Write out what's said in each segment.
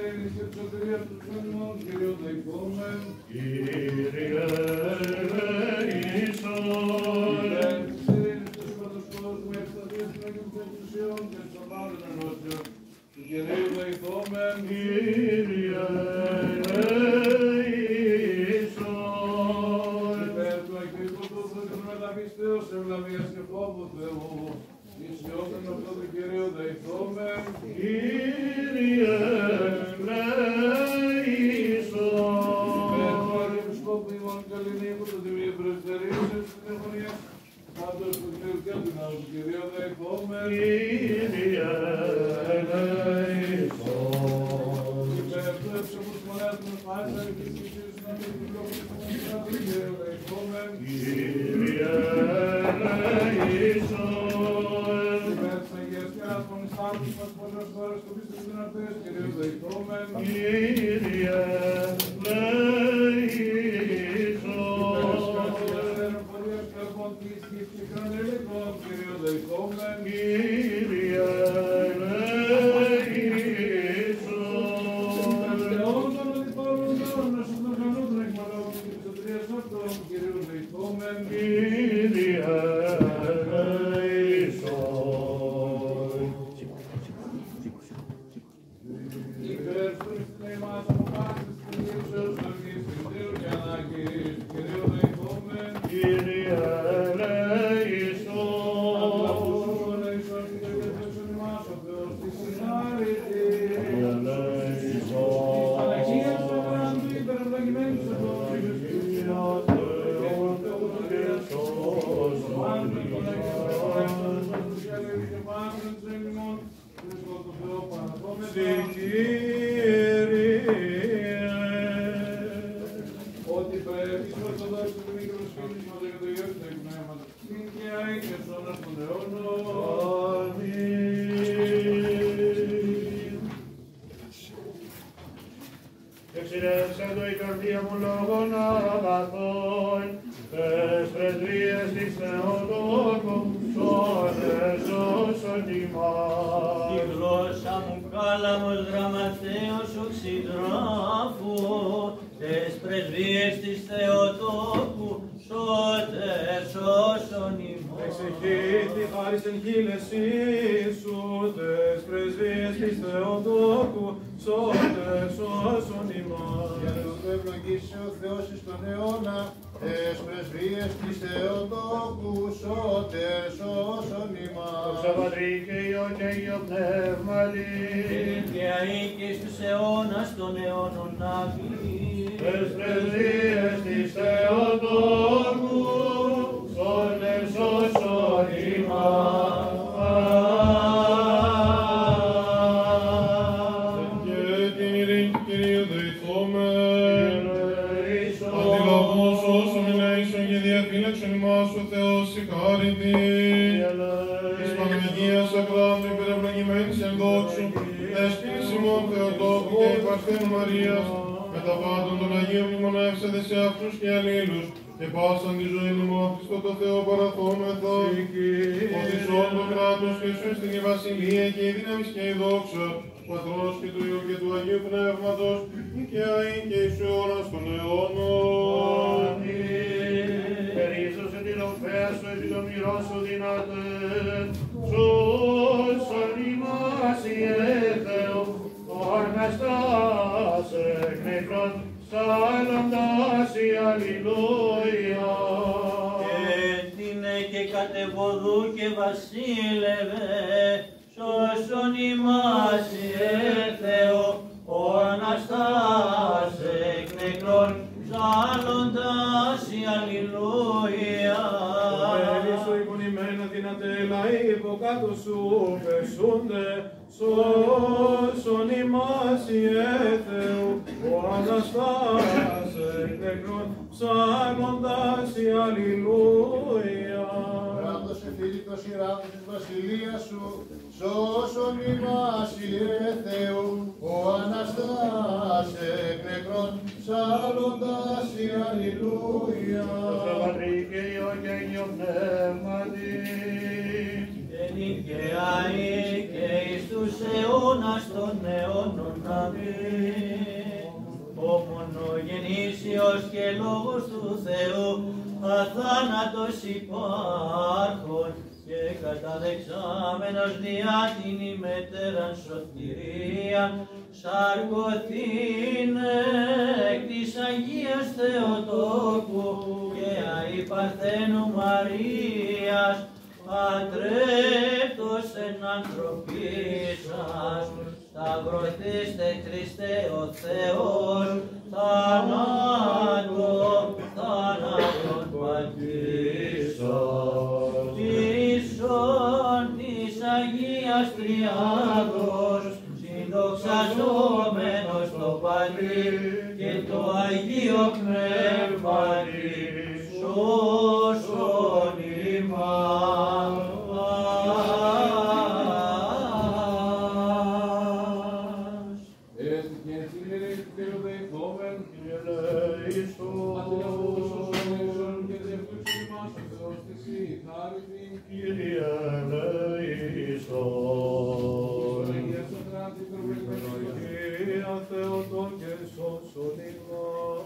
ειρήνης και της σωτηρίας του Θεού, Κύριε δεηθόμεν. Κύριε ελέησον. Υπέρ της ειρήνης του σώματος κόσμου, εκσταθίας των Αγίων των Εκκλησιών και της ομάδας ενώσεων, του Κυρίου δεηθόμεν. Κύριε ελέησον. Υπέρ του Αγίου Πρωτούθου και του μεταπιστέως ευλαβίας και φόβου Θεού, εις ιόπεν αυτό του Κυρίου δεηθόμεν. Κύριε ελέησον. Υπέρ του Αρχιεπισκόπου ημών Καλλινίκου, του Τιμίου Πρεσβτερίου και της Τηλεφωνίας, πάντως του Κυρίου και του Ναού του Κυρίου δεηθόμεν. Κύριε ελέησον. Υπέρ του έψωμους μονάς μας πάντα και της Κυρίου του Ναού του Κυρίου δεηθόμεν. Κύριε ελέησον. Υπέρ της Αγίας και άσπονης θάλπης μας πολλές φορές του πίστος δυνατές, Κυρίου δεηθόμεν. Κύριε ελέησον. Κύριε Ότι πρέπει στο Ορθοδόξο του μικροσχήνισμα το και το γιο του εκπνεύματος, μην και αεί και σώνας των αιώνων. Εξηρεύσαντο η καρδία μου λόγων αγαθών, τες πρεσβείες της Θεοτόκου, σώνες όσων ημάς. Η γλώσσα μου κάλαμος γραμματέως οξυδράφου, τες πρεσβείες της Θεοτόκου, σώτες όσων ημάς. Εξεχύθη χάρις εν χείλεσή σου, τες πρεσβείες της Θεοτόκου, σώτες όσων ημάς. Για τούτο ευλογήσει ο Θεός εις τον αιώνα, τες πρεσβείες της Θεοτόκου, σώτες όσων ημάς. Δόξα Πατρί και Υιό και Αγίο Πνεύματι, Και αεί και στους αιώνας των αιώνων αμήν. τες πρεσβείες της Θεοτόκου, σώνες όσων ημάς. Και την ειρήνη του Κυρίου δεηθόμεν. Αντιλαβούς όσων ελέησον και διαφύλαξον ημάς ο Θεός η χάρητη. Της Παναγίας Ακράτου υπερευλογημένης εν δόξου, δέσποινης ημών Θεοτόκου και η Παρθένου Μαρίας, με τα πάντων των Αγίων μνημονεύσετε σε αυτούς και αλλήλους, και πάσαν τη ζωή μου Χριστό το Θεό παραθόμεθα. Ότι σών το κράτος και σου στην η βασιλεία και η δύναμη και η δόξα, του Πατρός και του Υιού και του Αγίου Πνεύματος, και αεί και εις αιώνας των αιώνων. Περίσσωσε την οφέα σου επί των μοιρών σου δυνατέ, σώσον ημάς Ιε Θεό, ο Αναστάς εκ νεκρών, σάλλοντας η Αλληλούια. Έτεινε και κατεβοδού και βασίλευε, σώσον ημάς Ιε Θεό, ο Αναστάς εκ νεκρών, ψάλλοντας η Αλληλούια. Ελίσσο εικονημένα δυνατέ λαοί υποκάτω σου πεσούνται, σώσον ημάς Ιε Θεού, ο Αναστάς εκ νεκρών, ψάλλοντας η Αλληλούια. Κράτος εφήλικος ηράδος της βασιλείας σου, σώσον ημάς Ιε Θεού, ο Αναστάς εκ νεκρών, ψάλλοντας η Αλληλούια. Δόξα Πατρί και Υιό και Αγίο Πνεύματι, Και αεί και εις τους αιώνας αιώνας των αιώνων. Αμήν. Ο μονογεννήσιος και λόγος του Θεού, αθάνατος υπάρχων και καταδεξάμενος διά την ημετέραν σωτηρίαν, σαρκωθήν εκ της Αγίας Θεοτόκου και αη Παρθένου Μαρίας, ατρέπτος εν ανθρωπίσας, σταυρωθήστε Χριστέ ο Θεός, θάνατον πατήσας. Τίσον της Αγίας Τριάδος, συνδοξαζόμενος το Πατρί και το Αγίο Πνεύματι, σώσον ημάς. Κύριε ελέησον. Κύριε Θεότο και σώσον ημάς.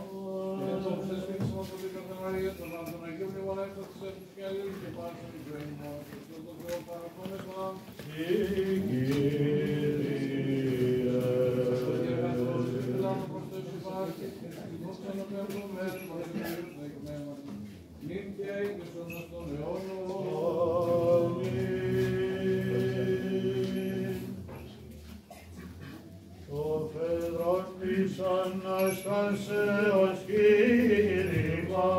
Ο Φέδρος της Αναστάσεως κήρυγμα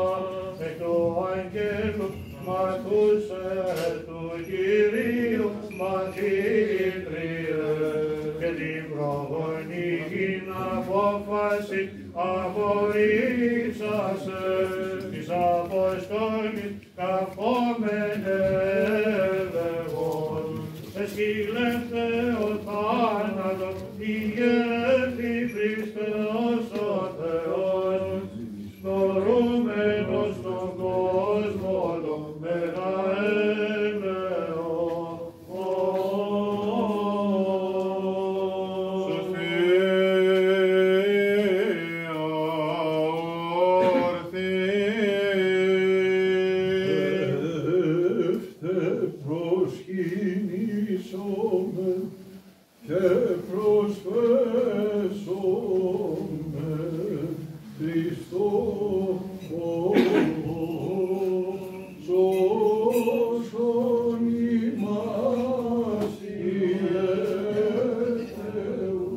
εκ του Αγγέλου μαθούσε του Κυρίου μαθήτριε και την προγονική απόφαση απορρίψασε της Αποστόλης καθόμενε λεγόν. Εσκύλευτε ο θάνατος, ηγέθη Χριστός ο Θεός, στορούμενος στον κόσμο το μεγαέλεο. Και προσφέσομαι Χριστό σώσον ημάς Ιε Θεού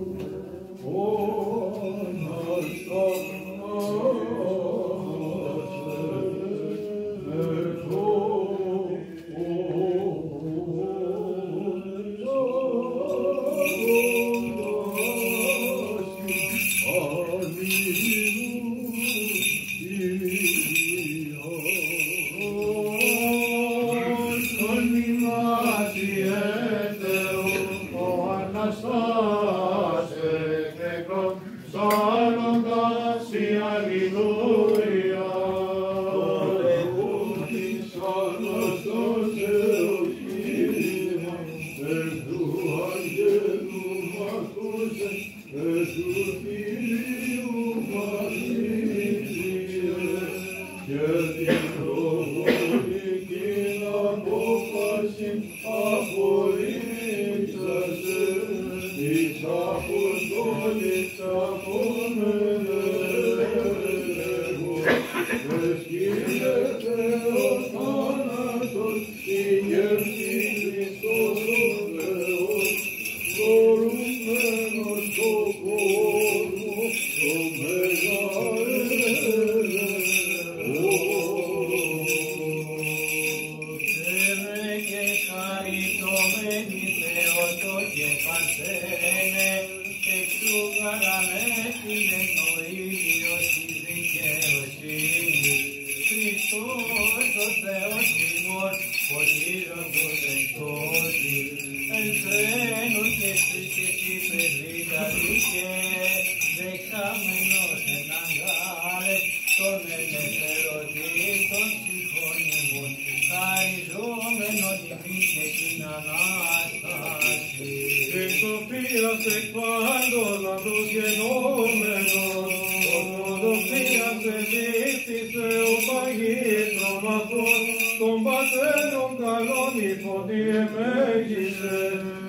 Χριστοφία Εκκλησίας εκπάντων τους γενόμενων, ορθοδοξίας εδείχτησε ο παγίστρομαχος, των πατέρων καλών υπότι εμέγισε,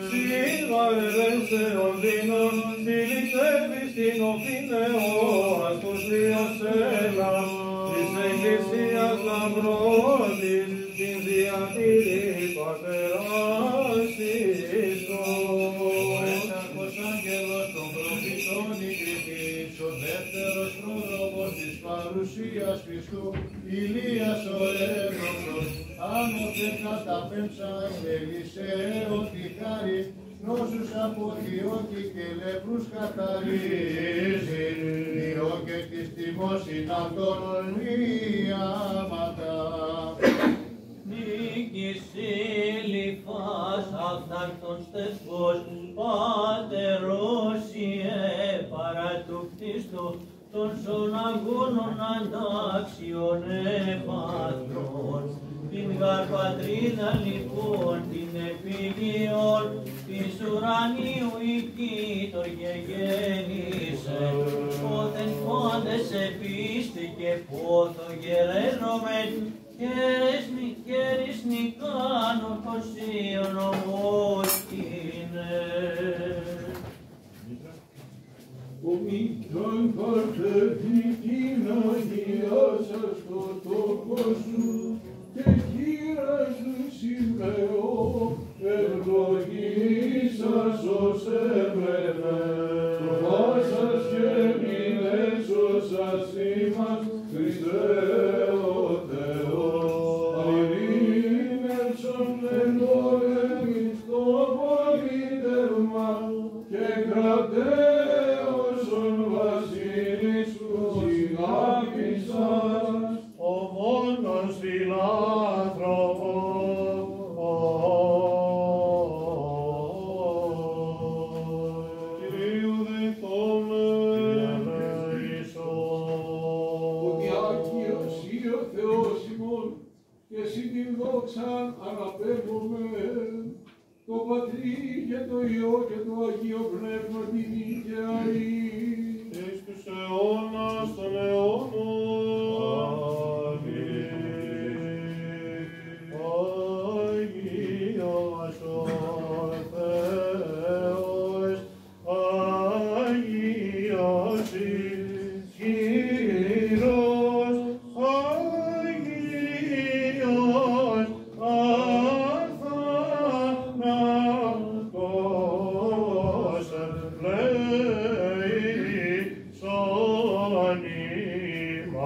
σιγαρεύσε ο δίνων, στυλιξεύεις την οφεινεώας τους διασέλα, της Εκκλησίας λαμπρότης, την διατηρεί πατεράς Χριστός. Ο έσαρκος άγγελος των προφητών ικρητής, ο δεύτερος πρόδρομος της παρουσίας Χριστού, Ηλίας ο εύρωμος, άνωθεν καταπέμψας Ελισέω τη χάρη, νόσους από διώκη και λεπρούς καθαρίζει, διώκε της τιμός συναυτών μοιάματα. Νίκης ηλιφάς αυτάρτων στεθμός, πατερός Ιε παρά του κτίστου, των σωναγούνων αντάξιων επαθρών. Την γαρ πατρίδα λοιπόν την επίγειον, της ουρανίου οικήτωρ γεγέννησε, πόθεν πόντες επίστηκε πόθο γεραίνομεν, κέρις νικάνο κοσίων ομόσκηνε. Ομοίχαν παρτετικήν αγιάσας το τόπο σου, και χείρας του σημαίω, ευλογήσας ως έβρενε. Προβάσας και μην έσωσας ημάς, Χριστέ ο Θεός. Αλληλήνευσον εν πόλεμης το πολίτευμα, και κρατέωσον βασίλης σου σιγάπησας. Ο μόνος φιλάνθρωπος, Κυρίου δεηθόμεν, Ότι Άγιος ή ο Θεός ημών, και εσύ την δόξαν αναπέμπομεν, το Πατρί και το Υιό και το Αγίο Πνεύμα τη δίκαιη. εις τους αιώνας των αιώνων. Άγιος ο Θεός, Άγιος ισχυρός, Άγιος αθάνατος, ελέησον ημάς.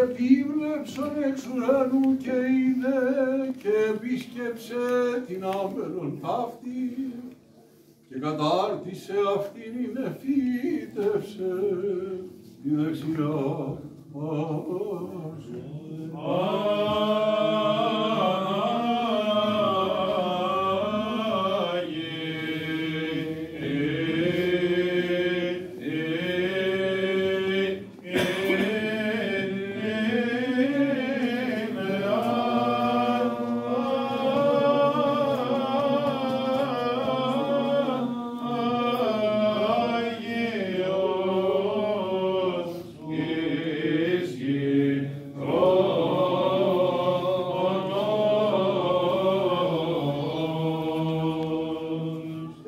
επίβλεψον εξ ουρανού και είδε και επίσκεψε την άμελον ταύτη και κατάρτισε αυτήν φύτευσε τη δεξιά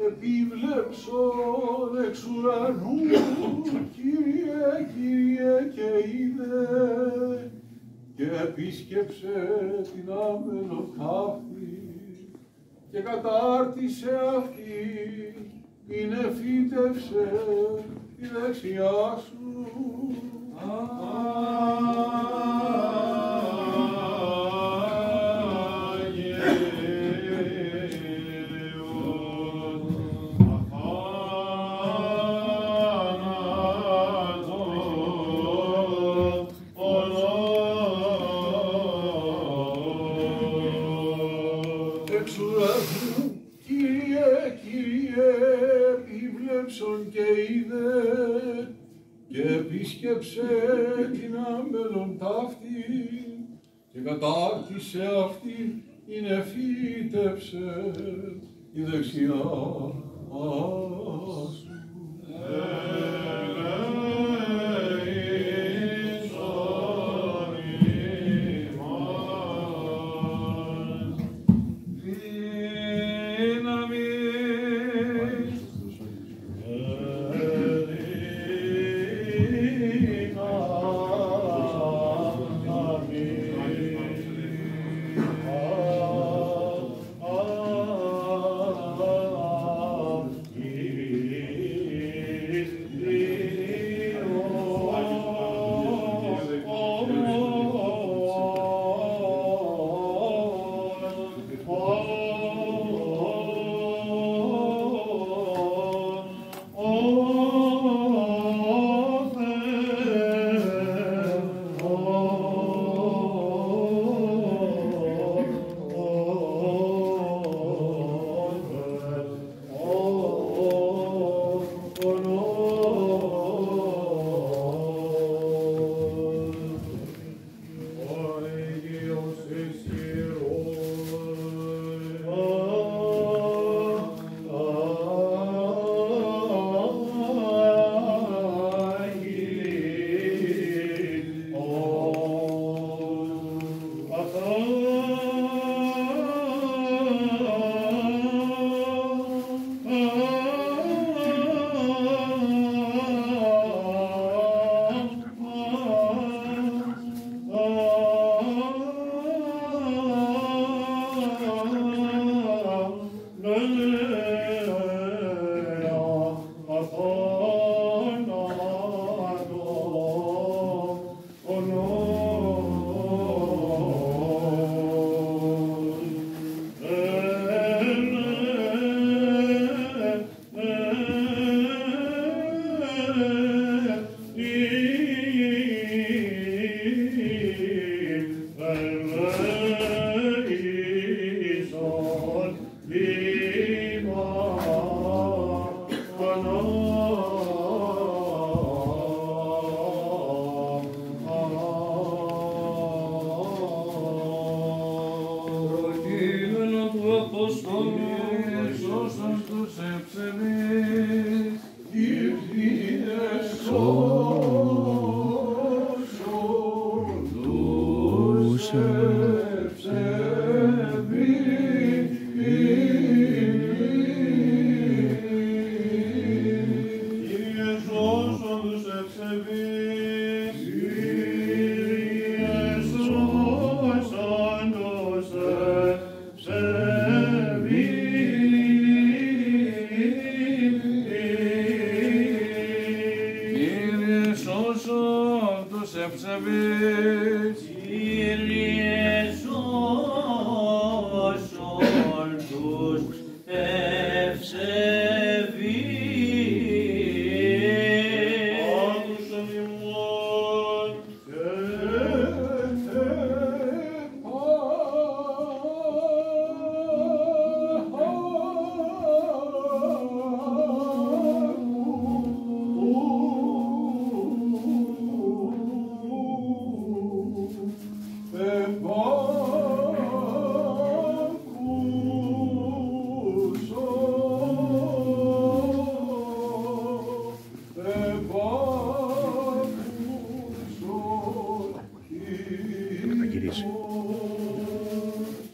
επίβλεψον εξ ουρανού, Κύριε, Κύριε, και είδε και επίσκεψε την άμελον ταύτη και κατάρτισε αυτή, είναι φύτευσε τη δεξιά σου. Εξ ουρανού, Κύριε, Κύριε, επίβλεψον και είδε και επίσκεψε την άμελον ταύτη και κατάρτισε αυτή, είναι φύτευσε η δεξιά σου.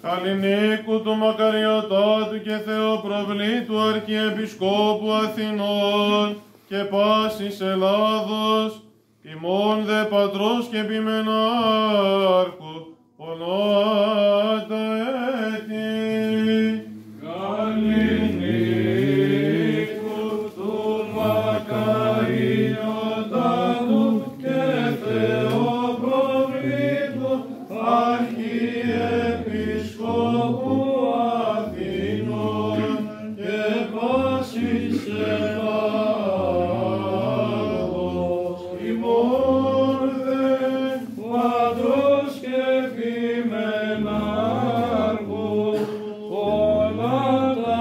Καλλινίκου του μακαριωτάτου και Θεοπροβλήτου Αρχιεπισκόπου Αθηνών και πάσης Ελλάδος, ημών δε πατρός και επιμενάρχου, ονότα έτη. Καλλινίκου του μακαριωτάτου και Θεοπροβλήτου Αρχιεπισκόπου Αθηνών και πάσης Ελλάδος, ημών δε πατρός και επιμενάρχου, όλα τα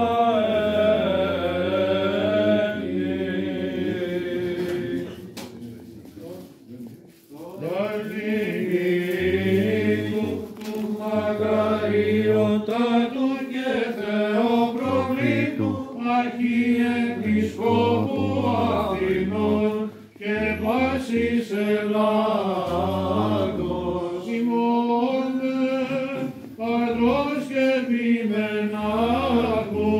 Καλλινίκου του μακαριωτάτου και Θεοπροβλήτου Αρχιεπισκόπου Αθηνών και πάσης Ελλάδος, ημών δε πατρός και επιμενάρχου,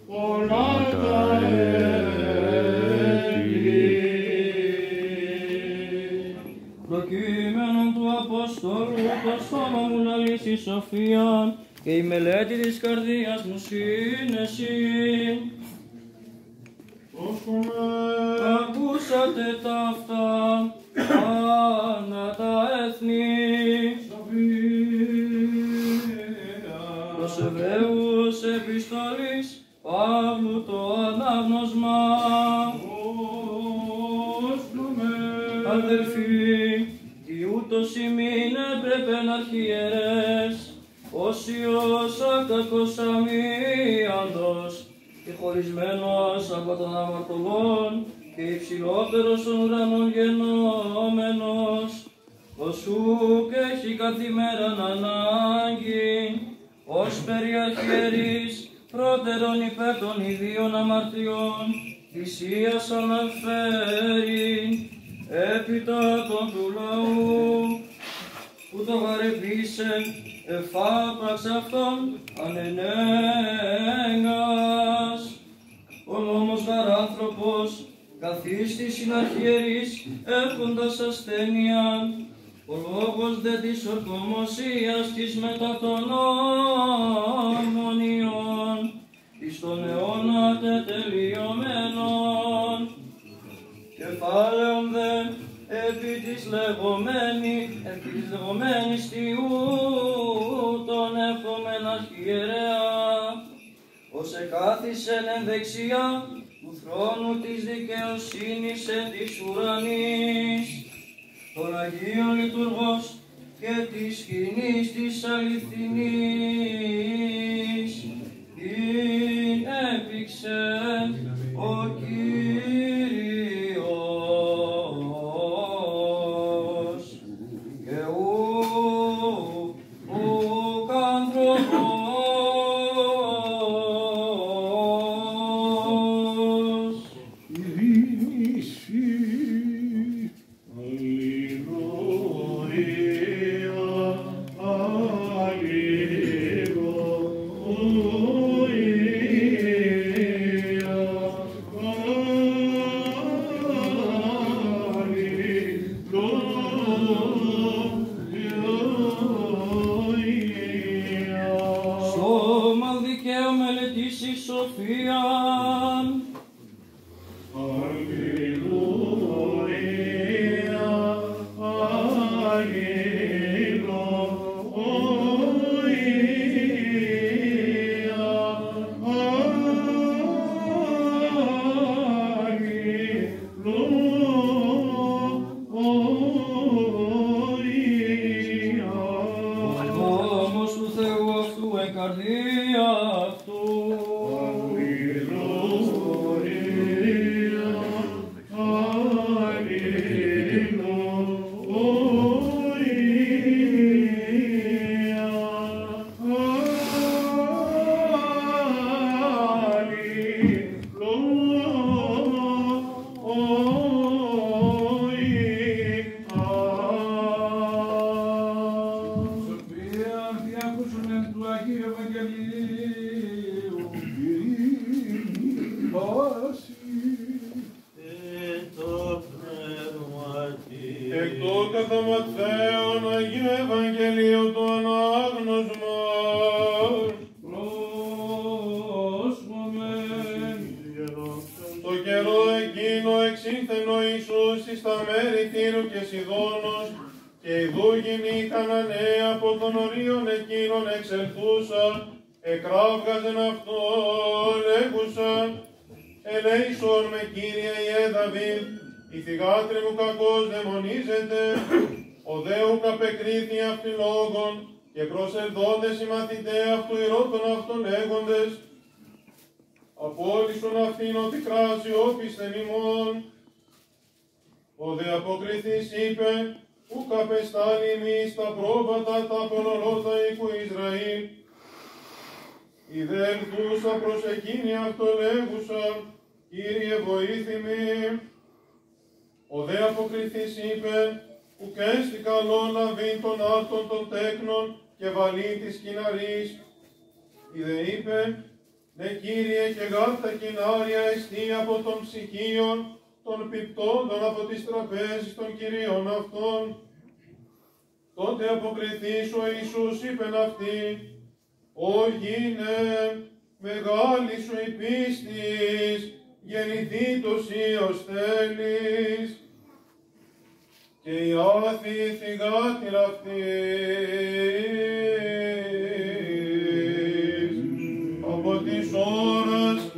όλα τα Προκειμένου του Αποστόλου το στόμα μου να λύσει σοφία και η μελέτη της καρδίας μου σύνεση. Ακούσατε τα αυτά, ανά τα έθνη. Προς Εβραίους επιστολής Παύλου το ανάγνωσμα. Αδελφοί, τι ούτως ημίν έπρεπε να αρχιερές, όσιος άκακος αμίαντος και χωρισμένος από των αμαρτωλών και υψηλότερος των ουρανών γενόμενος, οσού και έχει καθημέραν ανάγκη, ως περιαρχιερείς πρώτερον υπέρ των ιδίων αμαρτιών, θυσίας αναφέρει, έπειτα των του λαού, που το βαρεπίσε, εφάπαξ αυτόν ανενέγας. Ο νόμος γαράνθρωπος, καθίστης συναρχιερείς, έχοντας ασθένειαν, ο λόγος δε της ορκομοσίας της μετά των ομονιών, εις τον αιώνα τετελειωμένων. Κεφάλαιον δε επί της λεγόμενης τιούτων εύχομεν αρχιερέα, ως εκάθισεν εν δεξιά του θρόνου της δικαιοσύνης εν της ουρανής, τον Αγίον Λειτουργός και της σκηνής της αληθινής, την έπηξε ο Κύριος, και ουκ άνθρωπος πάση. Εκ το κατά Ματθαίον Αγίου Ευαγγελίου του ανάγνωσμα. Πρόσχομεν. Στο καιρό εκείνο εξήλθεν ο Ιησούς εις τα μέρη Τύρου και Σιδώνος και ιδού γυνή Χαναναία από των ορίων εκείνων εξελθούσα, εκράβγαζεν αυτό λέγουσα, ελέησον με Κύριε Ιε Δαβίδ, η θυγάτρη μου κακώς δαιμονίζεται, ο δε ουκ απεκρίθη αυτοί λόγων, και προσελθόντες οι μαθηταί αυτού ηρώτων αυτών λέγοντες, απόλυσον αυτήν ότι κράσει όπισθεν ημών. Ο δε αποκριθής είπε, ουκ απεστάλλει εμείς τα πρόβατα τα πολλολότα οίκου Ισραήλ. Η δε ελθούσα προς εκείνη αυτό λέγουσα, Κύριε βοήθη με. Ο δε αποκριθής είπε, ουκ έστι καλό λαβήν των άρτων των τέκνων και βαλήν της κοιναρής. Η δε είπε, ναι Κύριε, και γάρ τα κοινάρια εστί από των ψυχίων, των πιπτόντων από τις τραπέζεις των κυρίων αυτών. Τότε αποκριθείς ο Ιησούς είπεν αυτή, «Ω γίνε, μεγάλη σου η πίστης, γεννηθήτως ως θέλεις». Και η άθη θυγάτηρ αυτής, από της ώρας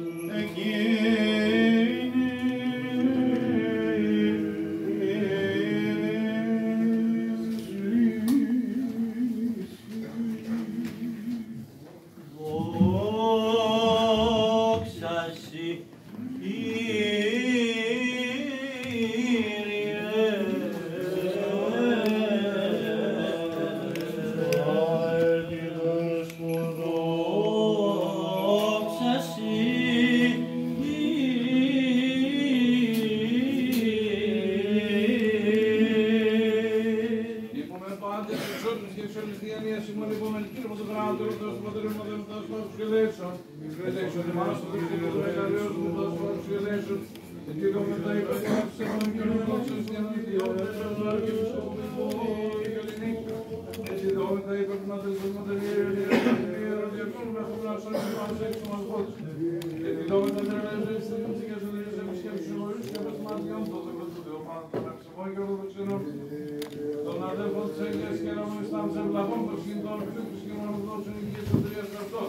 των αδέλφων της Αγίας και Ραμονιστάν σε βλαβών των σκηνών φίλους και μονοδόσεων υγείας των τρίας αυτών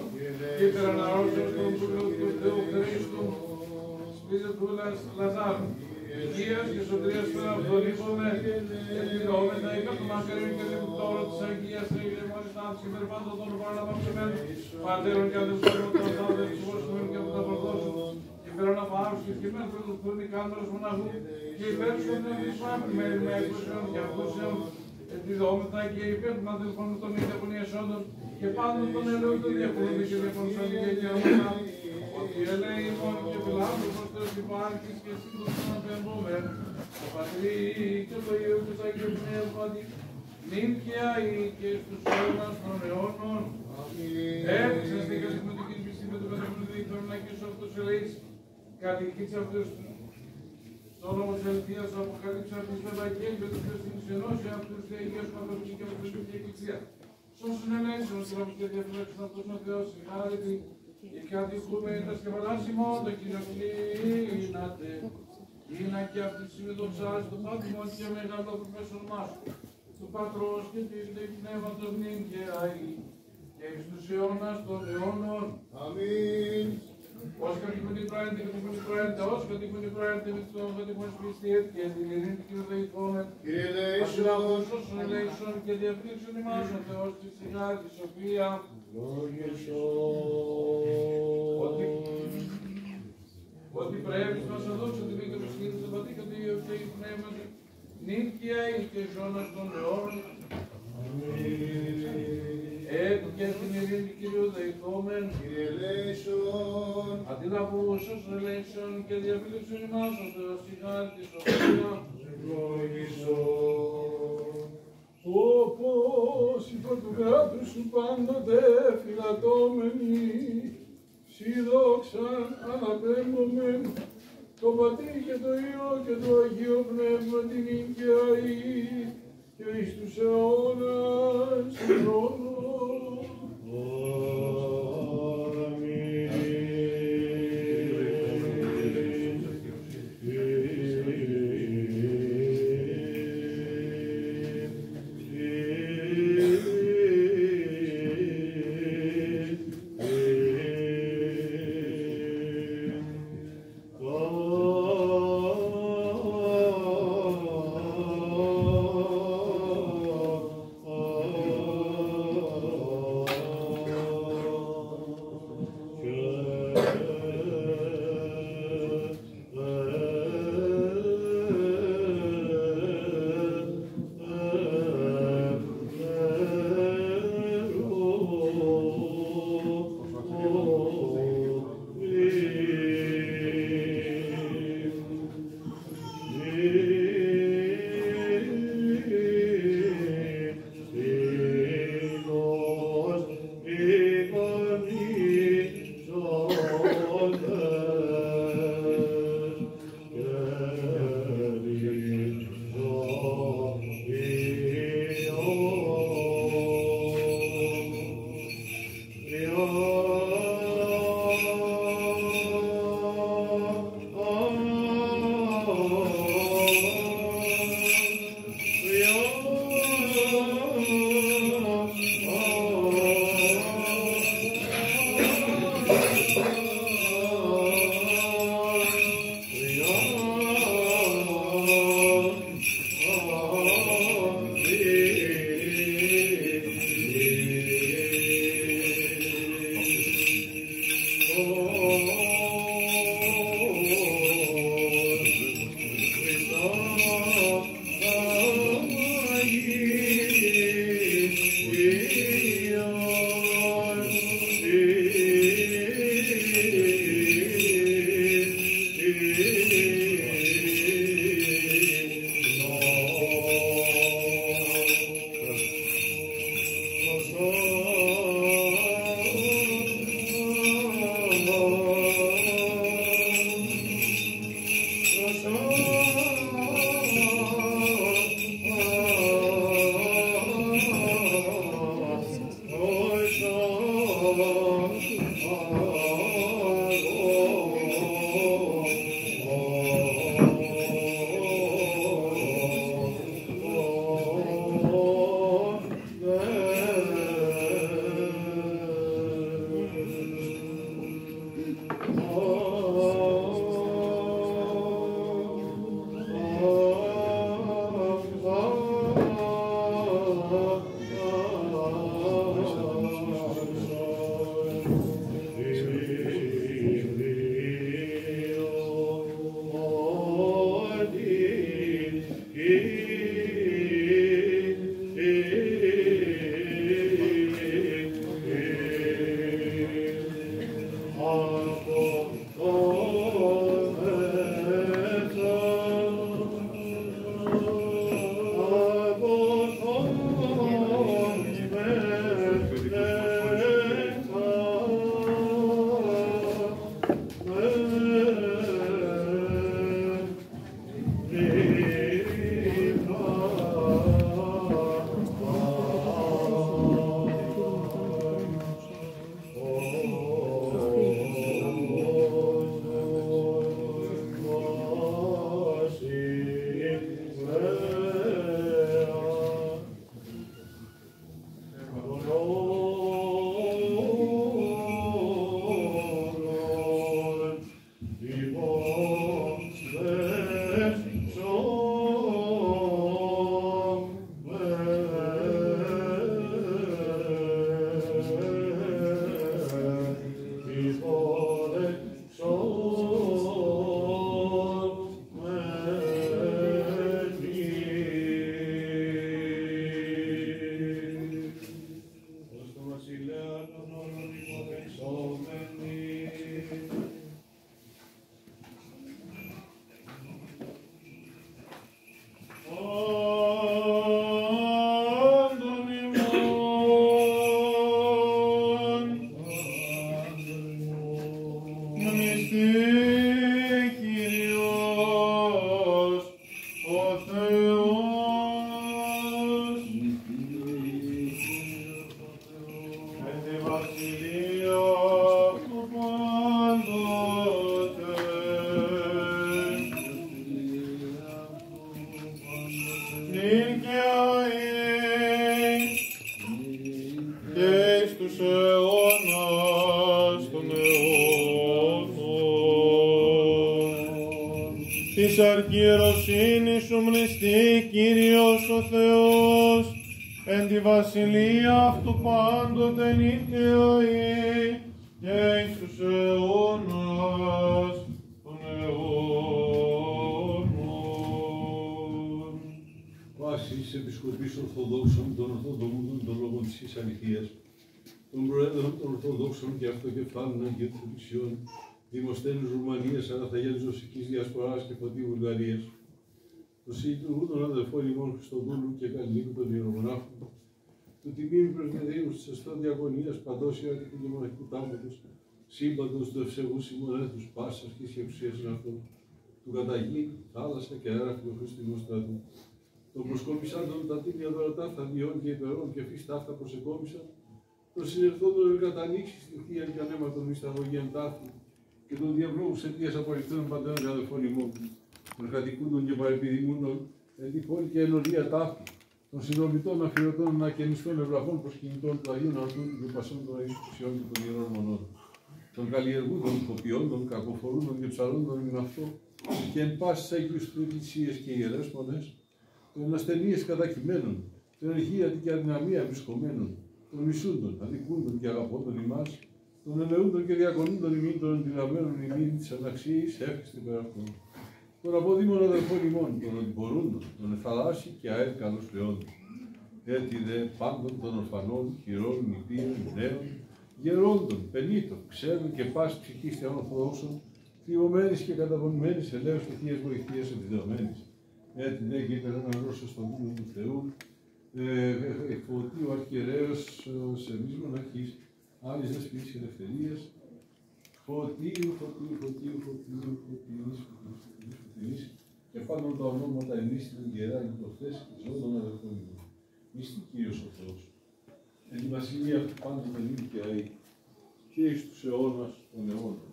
και υπεραναρρώσεως των του Θεού Χρήστου σπίτι του Λαζάρου υγείας και σωτηρίας πέρα από τον ύπονε επιδόμετα υπέρ του μακαρίων και λεπτόρων της Αγίας και Ραμονιστάν και υπερπάντων των παραλαμβανομένων πατέρων και αδελφών των αδελφών και από τα προδόσεων και υπεραναβάρους και σκημένους του φουρνικάνδρος μοναχού και υπέρ των νεοφυσμάτων με έκπλησεων και ακούσεων επιδόμεθα και υπέρ των αδελφών των ιδεπονιασόντων και πάντων των ελαιών των διαφορών και διαφορών και αρωμανά ότι ελέη μόνο και φιλάνθρωπος προς Θεός υπάρχεις και σύντος των απεμπόμενων το Πατρί και το Υιό και το Άγιο Πνεύματι νυν και αεί και στους αιώνας των αιώνων. Έπειξαν στην καλυμνωτική πιστή με το καταπληκτή των Αγίους αυτούς ελέης κατοικείς αυτούς το όνομα της Ελθείας αποκαλύψε αυτής το Ευαγγέλιο του Θεού στην Ισενώσια αυτούς και Αγίας Παντροπή και Αποκαλυπτική και Εκκλησία. Σώσουν ελέησον και να διαφυλάξουν αυτός ο Θεός συγχάρητη και κατοικούμε τα σκευαλάσιμο το κοινοκλίνατε. Είναι και αυτή τη συνειδοξάζει το πάτημο και μεγάλο προφέσον μας του Πατρός και του Πνεύματος νυν και αεί και εις τους αιώνας των αιώνων. Αμήν. Ως κατοικούν οι πράγματι, κατοικούν οι πράγματι, ως κατοικούν οι πράγματι, με το κατοικούν σπιστήρ και την ειρήνη και δεηθόμεν. Κύριε Λέησον, σώσον ελέησον και διαφύξον ημάς ο Θεός της σιγάρ της σοφία. Ότι πρέπει να σας δώσω τη βήκα του σκήνου του Πατή και του Υιού και η Πνεύματι, νύχια ή και ζώνας των αιώνων. Έτου και την ειρήνη Κυρίου δεηθόμεν. Κύριε Λέησον, αντιλαβούσος ελέησον και διαφύλαξον ημάς ο Θεός η χάρη της σοφία. Όπως υπό του κράτους σου πάντοτε φυλατώμενοι, Σοι δόξαν αναπέμπομεν, το Πατρί και το Υιό και το Αγίο Πνεύμα την Ικαιαή και εις τους αιώνας αιώνων. της αρχιεροσύνης σου μνηστεί Κύριος ο Θεός, εν τη βασιλεία αυτού πάντοτε νικαιοή και εις τους αιώνας των αιώνων. Βάσης Επισκοπής Ορθοδόξων των Ορθοδομούντων των λόγων της αληθείας, των Προέδρων των Ορθοδόξων και Αυτοκεφάλων Αγίων Εκκλησιών, Δημοσθένους Ρουμανίας, Αναθαγέλης Ρωσικής Διασποράς και Φωτίου Βουλγαρίας, των συλλειτουργούν των αδελφών ημών Χριστοδούλου και Καλλίνου των Ιερομονάχων, του τιμίου Πρεσβυτερίου της Αστών Διακονίας, παντός ιεραρχικού και μοναχικού τάγματος, σύμπαντος του ευσεβούς ημονέθους πάσης αρχής και εξουσίας αυτών, του καταγή, θάλασσα και αέρα φιλοχρηστινού στρατού, των προσκόμισάντων τα τίμια δωρατά θαδιών και υπερών και φύς ταύτα προσεκόμισαν, των συνερθόντων εργατανήξης στη θεία και ανέματων μυσταγωγίαν τάφη, και των διαβρόχους αιτίας απολυθών πατέρων και αδελφών ημών, των κατοικούντων και παρεπιδημούντων, εν τη πόλη και ενωρία τάφη, των συνομιτών αφιερωτών ανακαινιστών ευλαφών προσκυνητών του Αγίου Ναυτού και πασών των Αγίων Κουσιών και των ιερών μονών, των καλλιεργούντων, ηθοποιώντων, κακοφορούντων και ψαρόντων εν αυτό, και εν πάσης Αγίους Θρησκείες και ιερές μονές, των ασθενείες κατακειμένων, των ενεργείατη και αδυναμία βρισκομένων, των μισούντων, αδικούντων και αγαπώντων ημάς, των ελεούντων και διακονούντων ημίν, των αντιλαμμένων ημίν της αναξίης εύχεστη περαυτών, των αποδήμων αδελφών ημών, των αντιπορούντων, των εθαλάσσι και αέρ καλούς λεόντων, έτι δε πάντων των ορφανών, χειρών, νηπίων, νέων, γερόντων, πενήτων, ξέρων και πάσης ψυχής θεών Ορθοδόξων, θλιωμένης και καταπονημένης ελέους και θείας βοηθείας επιδεωμένης, έτι δε και υπερανά ρώσος στον δούλο του Θεού, εκφωτεί ο αρχιερέος σε εμείς μοναχής, άλλης δεσποινής ελευθερίας, φωτίου, και πάνω τα ονόματα ενίστην γερά και προχθές και ζώων των αδελφών μου. Μυστή Κύριος ο Θεός, εν τη βασιλεία αυτού πάντοτε νίκαιαη και εις τους αιώνας των αιώνων.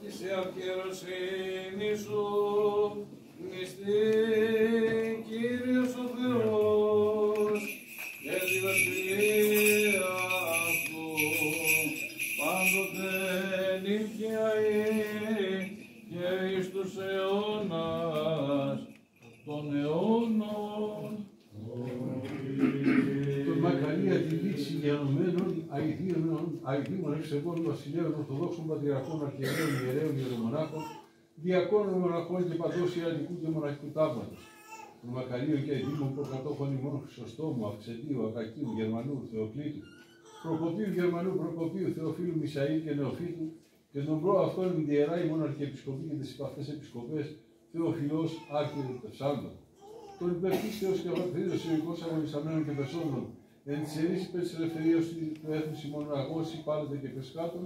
Είσαι αρχιεροσύνη σου, μυστή Κύριος ο Θεός, και τη βασιλεία αυτού πάντοτε νικαιαή και εις τους αιώνας των αιώνων. Τον μακαρία τη λύση γενομένων αηδήμων ευσεβών βασιλέων Ορθοδόξων Πατριαρχών Αρχιερέων Ιερέων Ιερομονάχων, διακόνων μοναχών και παντός ιεραρχικού και μοναχικού τάγματος. Των μακαρίων και αηδήμων προκατόχων ημών Χρυσοστόμου, Αυξετίου, Ακακίου, Γερμανού, Θεοκλήτου, Προκοπίου Γερμανού, Προκοπίου, Θεοφίλου, Μισαήλ και Νεοφύτου, και τον προ αυτόν ιερά ημών Αρχιεπισκοπή και τις υπαυτές επισκοπές, Θεοφιλός, Άρχιε Τευσάλδων. Τον υπερπίστεως και αφαθρίδος ιερικός αγωνισαμένων και πεσόντων, εν της ιερής υπέρ της ελευθερίας του έθνους ημών αγώσει, πάλετε και πεσκάτων,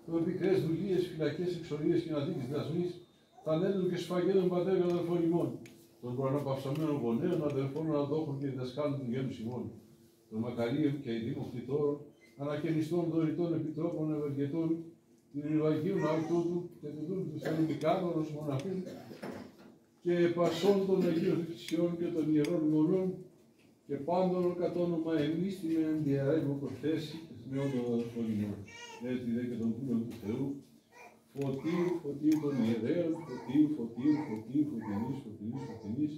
των επικρές δουλείες, φυλακές, εξορίες και αναδείξεις δασμής, θανέντων και σφαγέντων πατέρων αδελφών ημών, των προαναπαυσαμένων γονέων, αδελφών αδόχων και διδασκάλων του γένους ημών, των μακαρίων και αηδήμων κτητόρων, ανακαινιστών δωρητών επιτρόπων ευεργετών, του Ιερουαγίου Ναού τούτου και του δούλου του Θεού Μικάνωρος μοναχού, και πασών των Αγίων Θρησκειών και των ιερών μονών, και πάντων κατ' όνομα εμείς την ενδιαρρεύω προθέσει με όνομα των αδελφών ημών. Έτσι δε και των δούλων του Θεού, φωτίου των ιερέων, φωτεινής,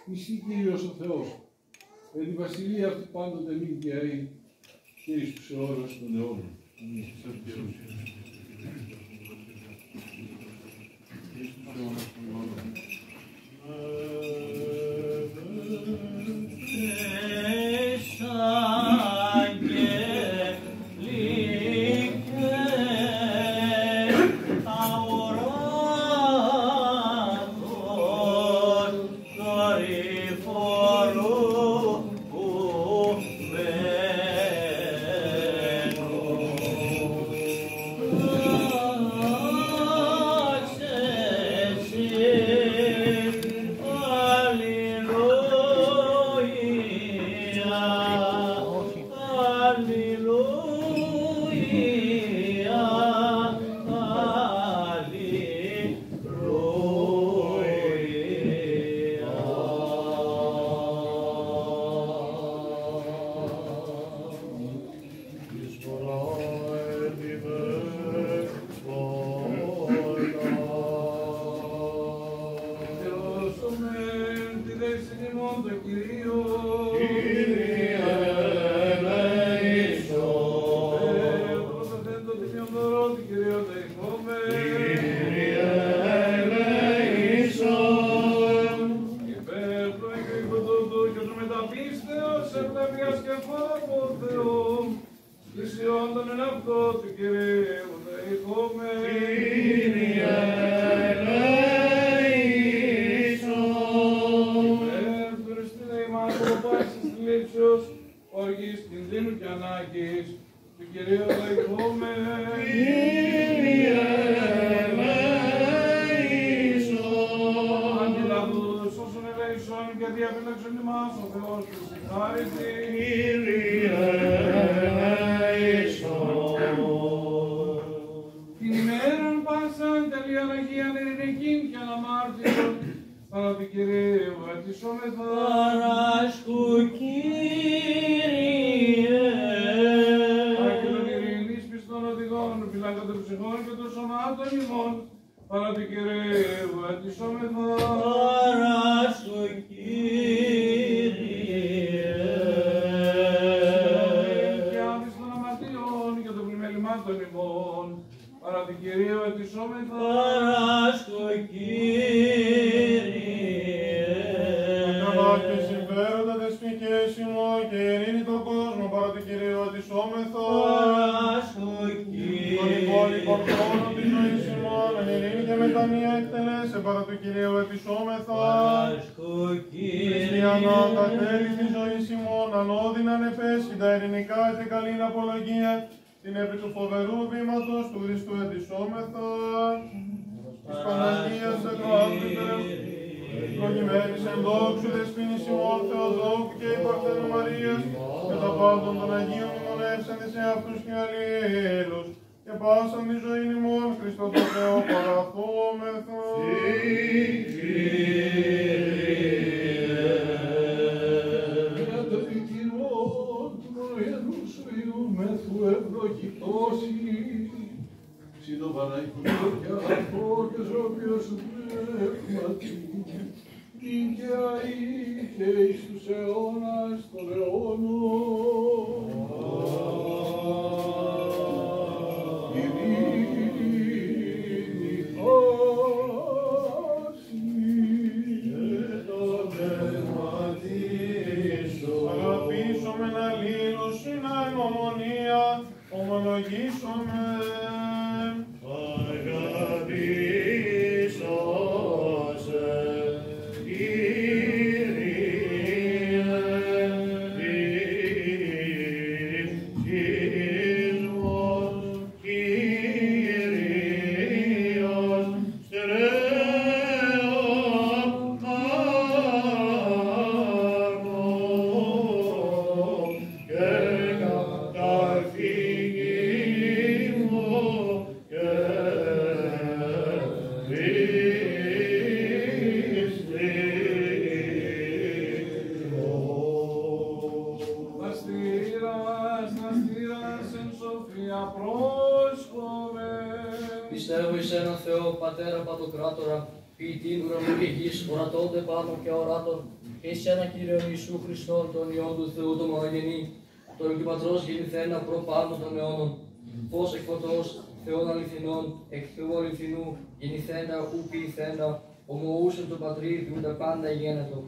μισή Κύριος ο Θεός, εν τη βασιλεία αυτή πάντοτε νίκαιαη και εις τους αιώνας των αιώνων. νερό του Κυρίου δεηθούμε. Υπέρ του Εκρικοτούτου και του μεταπίστεως ευλαβίας και φόβου Θεού, πλησιών τον εναυτό του Κυρίου δεηθούμε. Υπέρ του Χριστίδεϊμάτου πάσης θλίψεως, οργής κινδύνου και ανάγκης, του Κυρίου δεηθούμε. Αντιλαβούς όσων ελέησον και διαφύλαξον ημάς ο Θεός του συγχάρητη. Την ημέραν πάσαν τελείαν Αγίαν ειρηνικήν και αναμάρτητον, παρά του Κυρίου ετισόμεθα. Παράσκου Κύριε. Άγγελον ειρήνης πιστών οδηγών, φυλάκα των ψυχών και των σωμάτων ημών, παρά του Κυρίου ετισόμεθα. Παράσκου Κύριε. Και άδεις των αμαρτιών και των πλημελημάτων ημών, παρά του Κυρίου ετισόμεθα. Παράσκου Κύριε. Καλά και συμφέροντα δεσπικές ημών και ειρήνη τον κόσμο παρά του Κυρίου ετισόμεθα. Παράσκου Τον υπόλοιπο χρόνο της ζωής ημών, εν ειρήνη και μετανία εκτελέσε παρά του Κυρίου ετισόμεθα. Χριστιανά τα τέλη της ζωής ημών, ανώδυνα ανεπέσχυντα ειρηνικά και καλήν απολογία, την επί του φοβερού βήματος του Χριστού ετισόμεθα. Της Παναγίας Εκροάτριτες, ευλογημένης εν δόξου δεσποίνης ημών Θεοδόκου και η Παρθένου Μαρίας, και τα πάντων των Αγίων ημωνεύσαντες σε αυτούς και αλλήλους, και πάσαν τη ζωή ημών Χριστό το Θεό παραθόμεθα. Για το δικηρόν του μονογενού σου Υιού μεθού ευλογητώσει, ψι το Παναγίο και αγαθό και ζώπιο σου πνεύματι, νίκαια ή και εις τους αιώνας των αιώνων. Ειρήνη πάση και το πνεύμα της Αγαπήσομεν αλλήλους συν εν ομονία, ομολογήσομεν. Πιστεύω εις έναν Θεό, Πατέρα Παντοκράτορα, ποιητήν ουρανού και γης, ορατώνται πάνω και οράτων, και εις έναν Κύριον Ιησού Χριστόν, τον Υιόν του Θεού, τον μονογενή, τον και Πατρός γεννηθένα προπάνω των αιώνων, φως εκ φωτός, Θεών αληθινών, εκ Θεού αληθινού, γεννηθένα ου ποιηθένα, ομοούσεν του Πατρί, που τα πάντα γένετο,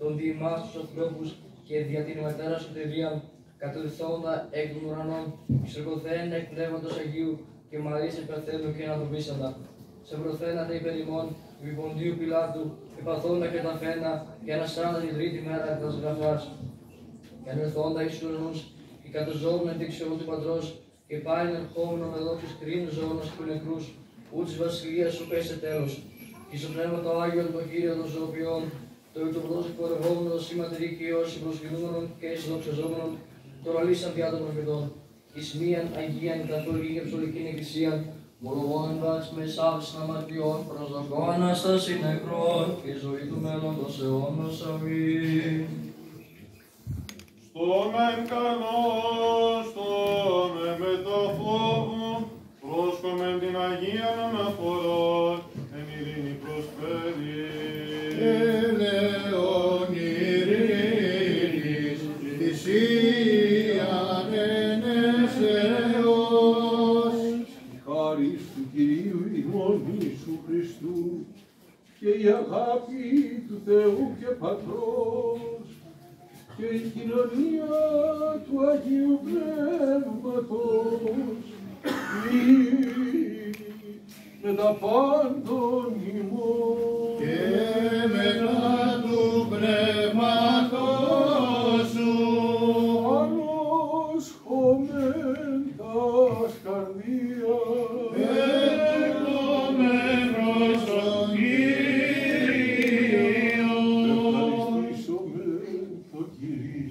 τον διημάς τους ανθρώπους και δια την μετέρα σου τελείαν, κατελθόντα εκ των ουρανών, εισερχοθένα εκ πνεύματος Αγίου, και μαρίσαι υπερθέλου και αναδομήσαντα. Σε προθένατε υπέρ ημών, επί Ποντίου Πιλάτου, επαθώντα και τα φένα, και αναστράντα την τρίτη μέρα εκ τας γραφάς. Και ανερθόντα εις ουρανούς, και κατοζώμουν εν δεξιόν του Πατρός, και πάλιν ερχόμενο με δόξης κρίνους ζωώνας του νεκρούς, ού της βασιλείας σου πέσε τέλος. Και στο πνεύμα το Άγιον, το Κύριο των ζωοποιών, το ητοπρός εκπορευόμενο σήμα τερικίως, προσκυνούμενων και εισδοξαζόμενων, το ραλίσαν πια των προφητών. Εις μίαν Αγίαν Καθολική και Ψωλικήν Εκκλησίαν, μολογών βάξ με σάβσιν αμαρτιών, προσδοκώ Ανάσταση νεκρών και ζωή του μέλλοντος αιώνος. Αμήν. Στον εν καλός, στον με το φόβο, πρόσκομεν την Αγίαν αναφορών, εν ειρήνη προσφέρει. Ελεόν ειρήνης, θυσίαν εν εσεώς. χάρις του Κυρίου ημών Ιησού Χριστού και η αγάπη του Θεού και Πατρός και η κοινωνία του Αγίου Πνεύματος με τα πάντων ημών και μετά του πνεύματος σου ανοσχόμεν τας καρδίας Ευλογημένος ο Κύριος. ευχαριστήσομεν το Κυρίο.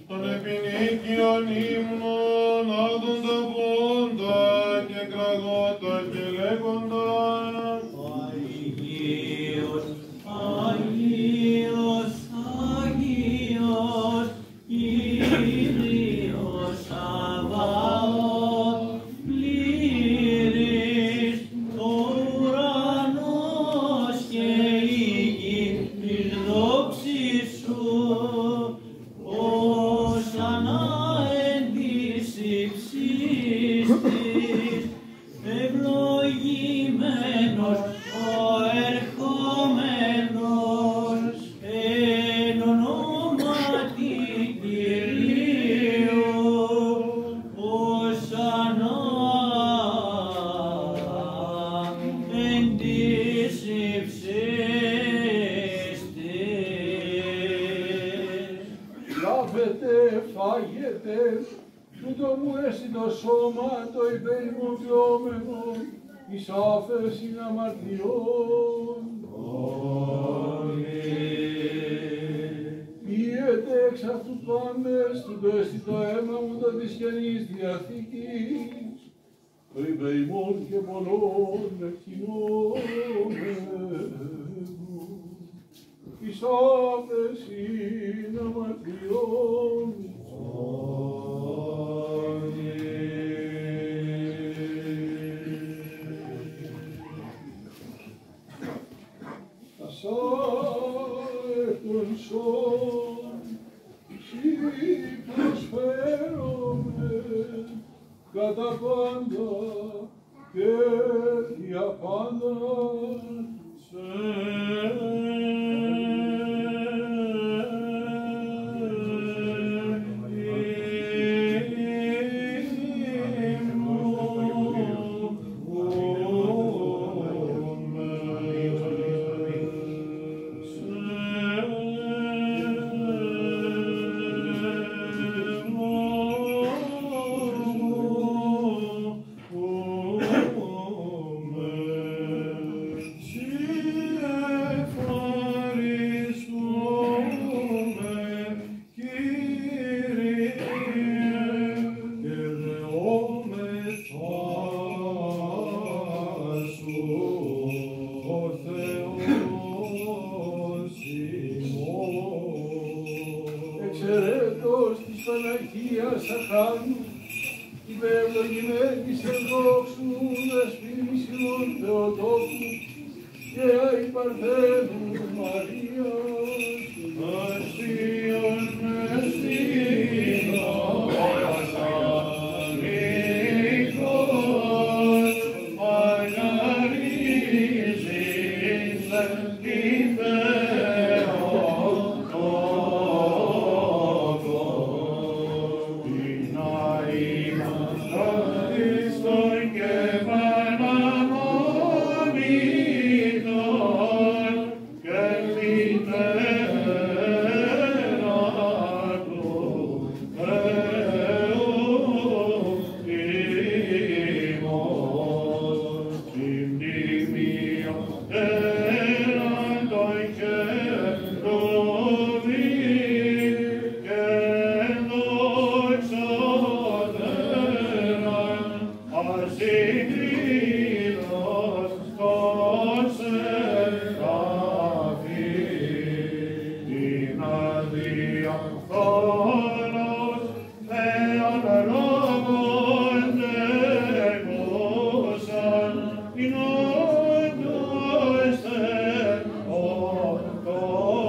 Των επινίκιων ύμνων άδοντα πόντα και κραγότα και λέγονταν Αγίος, Αγίος, Αγίος, Κύριος Σαββαώθ, πλήρης ο ουρανός και η γη της δόξης σου, Ωσανά εν της υψίστης, ευλογημένος ο ερχόμενος εν ονόματι Κυρίου, Ωσανά εν της υψίστης. Λάβετε, φάγετε, τούτο μου έσυ το σώμα το υπερημοποιόμενο, εις άφεσιν αμαρτιών. Πιέτε εξ αυτού πάντες, τούτο έσυ το αίμα μου το της Καινής Διαθήκης, το υπερημών και πολλών εκκοινώμενο, εις άφεσιν αμαρτιών. Ασάρτων σών, σοι προσφέρομαι κατά πάντα και δια πάντα εξαιρέτως της Παναγίας Αχάνου, υπερευλογημένης εν δόξου δεσποινής ημών Θεοτόκου και αϊ Παρθένου Μαρίας, Ασίος Μεσσίνος, Αγγλικός, αγαρίζεις τη Θεοτόκος, την αημαστρατιστον και παναμονητον και την θόρος, Θεόν λόγων δεγούσαν, γινόντος Θεόν τόμων,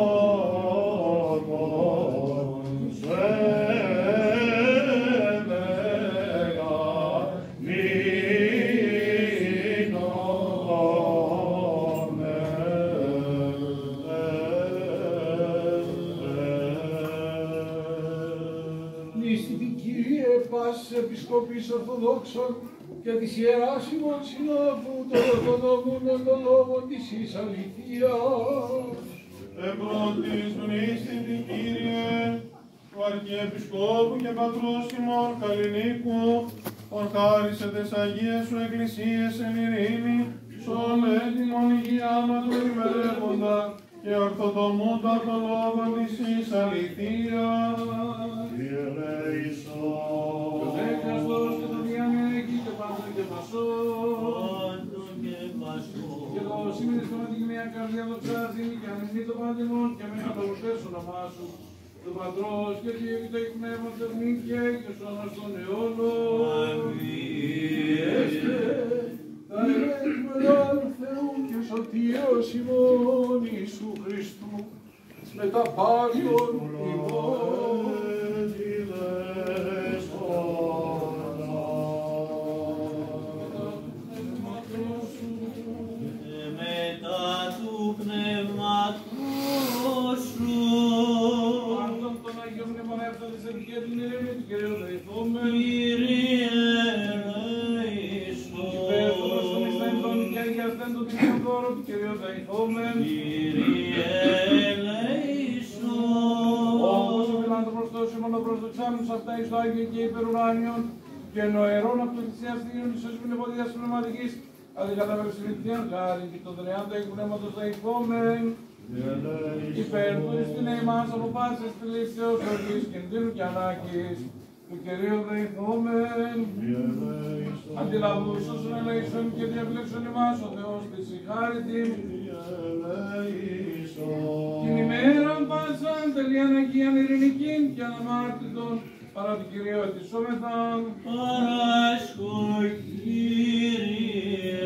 σε Επισκόπης Ορθοδόξων και της Ιεράς ημών Συνόδου των Ορθοδόμων των λόγων της εις αληθείας. Εμπρότης γνήστη την Κύριε, του Αρχιεπισκόπου και Πατρός ημών Καλλινίκου, ορχάρισε τες Αγίες σου Εκκλησίες εν ειρήνη, σον έτοιμον υγιάματο ημερεύοντα και ορθοδομούντα των λόγων της εις αληθείας. Κύριε ελέησον. Και ο Θεός και το διανέκει και πάντων και πασόν. Και το σήμερες το μάτι και μια καρδιά δοξάζει και ανεμνεί το πάντημον και μένα το ορθές όνομά σου. Το Πατρός και το Υιό και το Αγίου Πνεύματος νύχια και σώνας των αιώνων. Εστε τα ερέσμενα του Θεού και σωτήρος ημών Ιησού Χριστού με τα πάλιον ημών. Αυτά εις το Άγιο και υπερουράνιον και νοερών από το θυσιαστήριον της έσου πνευματίας πνευματικής αδικαταβερσιληπτίαν χάρη και το δρεάν του εκπνεύματος θα υπόμεν υπέρ του εις την εμάς από πάσης θλίψεως οργής κινδύνου και ανάγκης του Κυρίου δεηθόμεν αντιλαβούς όσων ελέησον και διαπλέξον εμάς ο Θεός της η χάρη την την ημέραν πάσαν τελείαν αγίαν ειρηνικήν και αναμάρτητον παρά την Κυρίω ετισόμεθαν. Παράσχω Κύριε.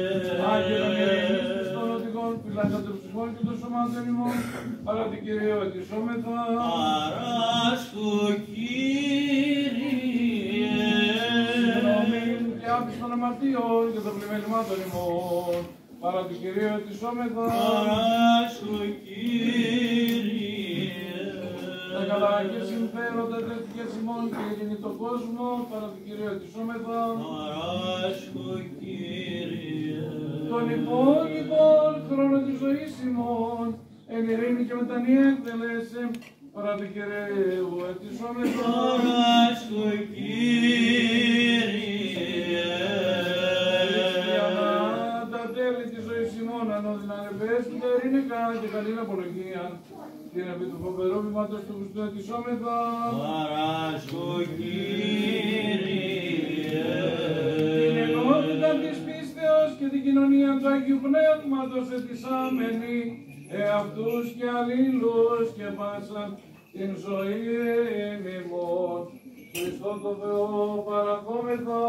Άγιον ειρήνης Χριστών οδηγών, φυλάκια των ψυχών και των σωμάτων ημών, παρά την Κυρίω ετισόμεθαν. Παράσχω Κύριε. Συγγνώμην και άφηση των αμαρτιών και των πλημελημάτων ημών, παρά την Κυρίω ετισόμεθαν. Παράσχω Κύριε. Τα καλά και συμφέροντα τέτοιες ημών και ειρήνη τον κόσμο, παρά την Κυρίω ετισόμεθαν. Παράσχω Κύριε. Τον υπόλοιπον χρόνο της ζωής ημών, εν ειρήνη και μετανία εκτελέσε, παρά την Κυρίου ετισόμεθαν. Παράσχω Κύριε. Τα τέλη της ζωής ημών, ανώδυνα ανεπέστη, τα ειρήνικα και καλήν απολογία, την επί του φοβερού βήματος του Χριστού ετισόμεθαν. Παράσχω Κύριε. Την ενότητα της πίστεως και την κοινωνία του Αγίου Πνεύματος ετισάμενη, εαυτούς και αλλήλους και πάσαν την ζωή ημών. Χριστό το Θεό παραχόμεθα.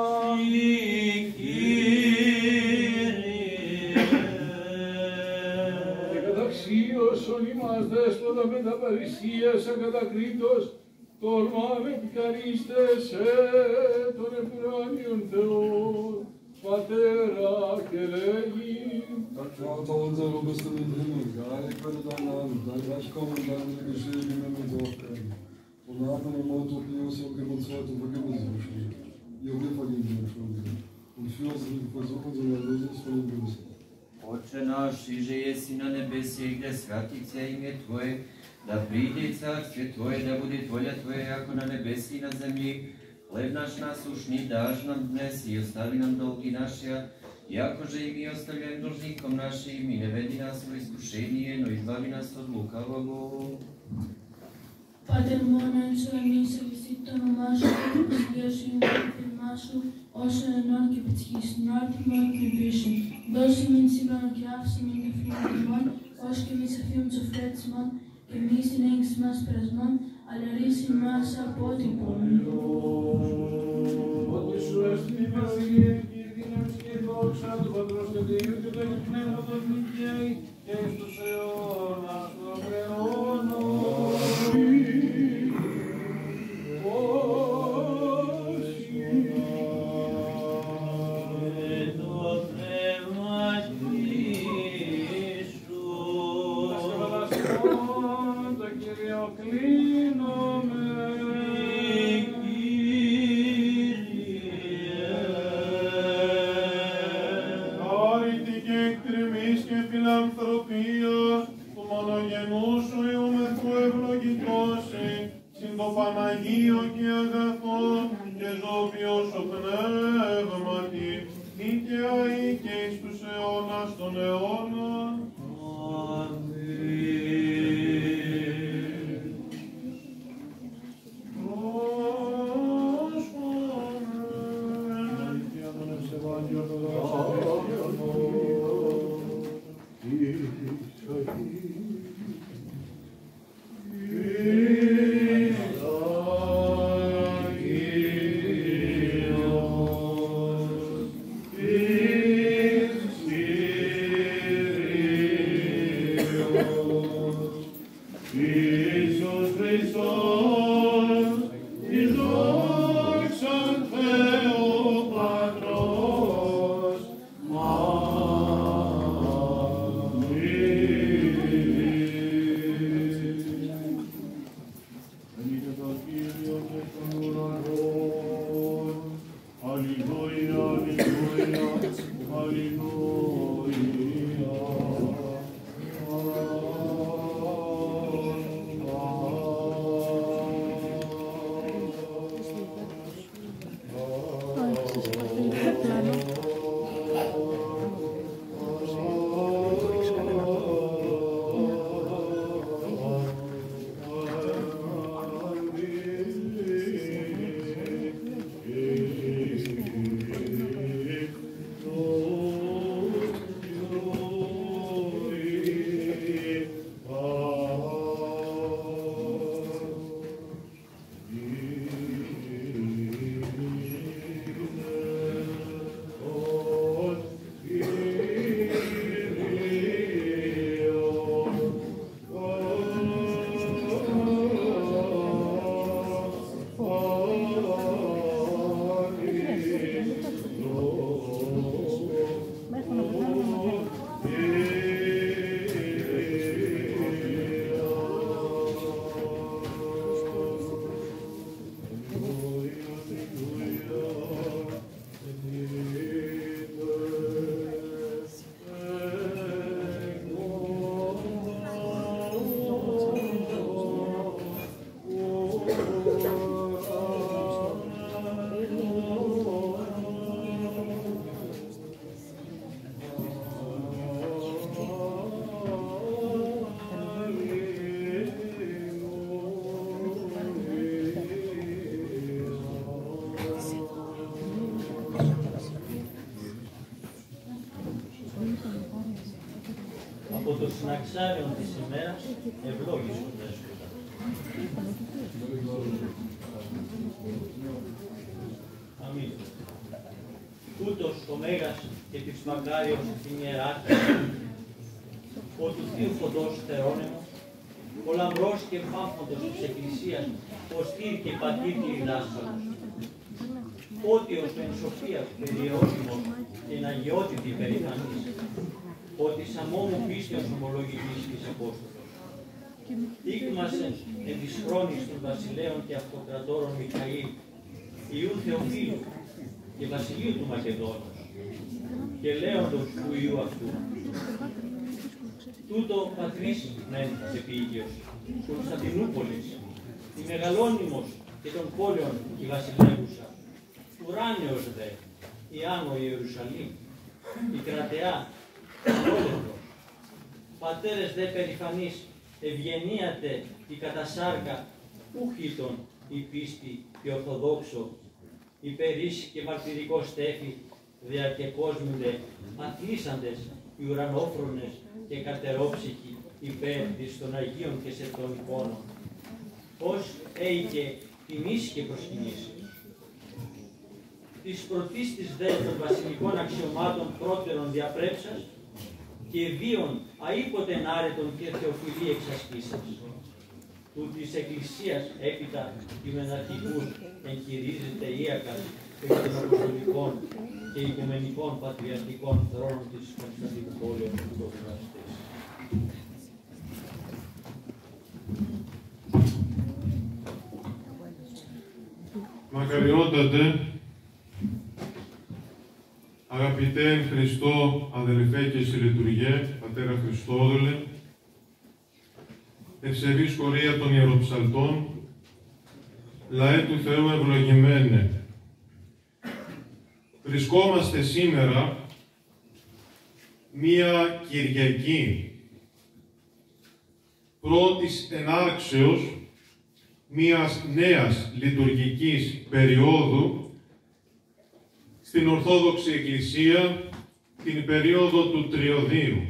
Και καταξίωσον ημάς δέσποτα με τα παρησίας ακατακρίτως, τολμάμε επικαρίστες των επιρράνιων Θεών, Πατέρα και λέγει. Vater unser, du bist in den Himmel, geheiligt werde dein Name, dein Reich komme und dein Wille geschehe wie im Himmel so auf Erden. Und nachher im Mord durch Jesus und gib uns heute und vergib uns unsere Schuld. Die auch wir vergeben unsere Schuldigen. Und führe uns nicht in Versuchung, sondern erlöse uns von dem Bösen. Отче наш, иже еси на небеси, где святится имя Твое, да приди царствие Твое, да будет воля Твоя, яко на небеси и на земли. Хлеб наш насущный дашь нам днес, и остави нам долги наши, яко же и мы оставляем должником нашим, и не веди нас в искушение, но избави нас от лукавого. Πάτερ μόνον σου εμείς ελιστεί το όνομά σου, και το Υιό σου είναι το θέλημά σου, όσο ενών και πετσχείς την άρτη μόνο και πίσω. Δώσε μην σήμερα και άφησε μην το φίλο ημών, όσο και εμείς αφήνουμε τους οφρέτες ημών, και εμείς την έγκριση μας περασμών, αλλά ρίση μας από την πόνη. Ότι σου έστειλε η βασιλεία και η δύναμη και η δόξα του Πατρός και του Υιού και του Αγίου Πνεύματος νικαίοι και εις τους αιώνας των αιώνων. Παναγίο και αγαθό και ζώβιος ο πνεύματι, νικαιαί και εις τους αιώνας των αιώνων. Από το συναξάριον της ημέρας ευλόγησον δέσποτα. Αμήν. Ούτως ο Μέγας και της Μακάριος την Ιεράρχη, ο του Θείου Φωτός Θερόνεμος, ο λαμπρός και πάφοντος της Εκκλησίας, ο στήρ και πατήρ και διδάσκαλος, ότιος εν σοφίας περιεώσιμος και εν αγιότητη περηφανής, ότι σαμόμου πίστεως ομολογητής της Απόστολος. Ήκμασεν εν της χρόνης των βασιλέων και αυτοκρατόρων Μιχαήλ, Ιού Θεοφύλου και βασιλείου του Μακεδόνος, και λέοντος του Ιού αυτού. Τούτο πατρίς μεν επίγειος, Κωνσταντινούπολης, η μεγαλώνυμος και των πόλεων η βασιλεύουσα, ουράνιος δε, η Άνω Ιερουσαλήμ, η κρατεά, Όλευτος, πατέρες δε περηφανείς, ευγενίατε η κατασάρκα, ούχητον η πίστη και ορθοδόξο, υπερής και μαρτυρικό στέφη, δια και κόσμιντε, αθλήσαντες, οι ουρανόφρονες και καρτερόψυχοι, υπέρ της των Αγίων και σε των εικόνων. ως έηκε τιμήσει και προσκυνήσει. Της πρωτής της δε των βασιλικών αξιωμάτων πρώτερων διαπρέψας και βίων αήποτεν άρετον και θεοφιλή εξασκήσας. Του της Εκκλησίας έπειτα κειμεναρχικούς εγκυρίζεται ίακας των αποστολικών και οικουμενικών πατριαρχικών θρόνων της Κωνσταντινούπολης του Δοκιμαστής. Μακαριότατε, αγαπητέ εν Χριστώ αδελφέ και συλλειτουργέ, πατέρα Χριστόδουλε, ευσεβής χωρία των Ιεροψαλτών, λαέ του Θεού ευλογημένε. Βρισκόμαστε σήμερα μία Κυριακή πρώτης ενάρξεως μίας νέας λειτουργικής περίοδου στην Ορθόδοξη Εκκλησία, την περίοδο του Τριωδίου.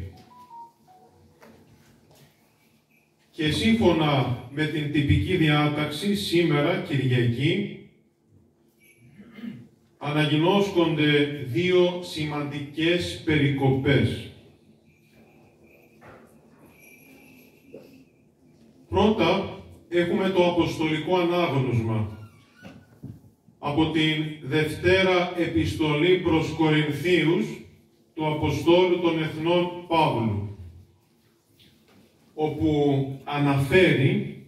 Και σύμφωνα με την τυπική διάταξη, σήμερα, Κυριακή, αναγινώσκονται δύο σημαντικές περικοπές. Πρώτα, έχουμε το Αποστολικό Ανάγνωσμα από την Δευτέρα Επιστολή προς Κορινθίους του Αποστόλου των Εθνών Παύλου, όπου αναφέρει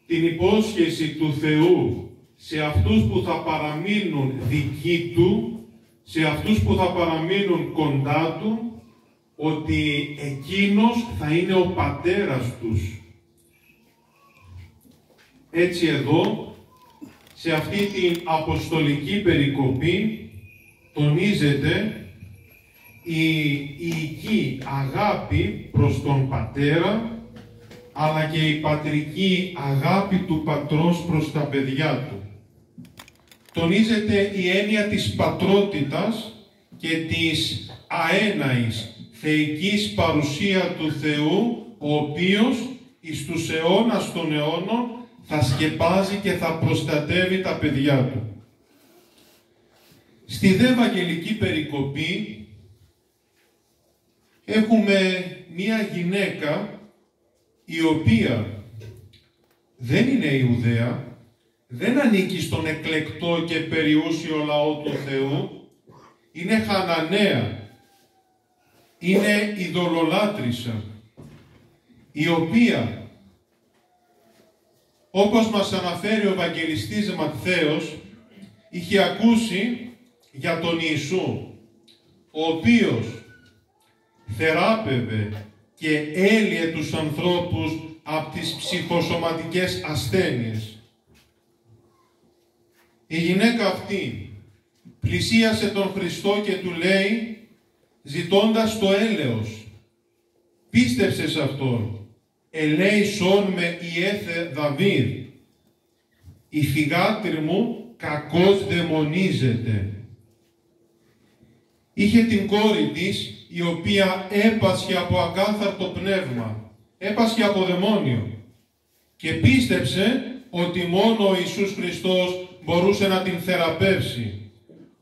την υπόσχεση του Θεού σε αυτούς που θα παραμείνουν δικοί Του, σε αυτούς που θα παραμείνουν κοντά Του, ότι Εκείνος θα είναι ο Πατέρας τους. Έτσι εδώ, σε αυτή την αποστολική περικοπή, τονίζεται η οικική αγάπη προς τον Πατέρα, αλλά και η πατρική αγάπη του Πατρός προς τα παιδιά Του. Τονίζεται η έννοια της πατρότητας και της αέναης θεϊκής παρουσία του Θεού, ο οποίος εις τους αιώνας των αιώνων θα σκεπάζει και θα προστατεύει τα παιδιά Του. Στη δε Ευαγγελική περικοπή έχουμε μία γυναίκα η οποία δεν είναι Ιουδαία, δεν ανήκει στον εκλεκτό και περιούσιο λαό του Θεού, είναι Χαναναία, είναι ειδωλολάτρησα, η οποία, όπως μας αναφέρει ο Ευαγγελιστής Ματθαίος, είχε ακούσει για τον Ιησού, ο οποίος θεράπευε και έλυε τους ανθρώπους από τις ψυχοσωματικές ασθένειες. Η γυναίκα αυτή πλησίασε τον Χριστό και του λέει, ζητώντας το έλεος, πίστεψε σε Αυτόν, ελέησον με ιέθε Δαβίδ, η θυγάτρη μου κακώς δαιμονίζεται. Είχε την κόρη της, η οποία έπασχε από ακάθαρτο πνεύμα, έπασχε από δαιμόνιο και πίστεψε ότι μόνο ο Ιησούς Χριστός μπορούσε να την θεραπεύσει.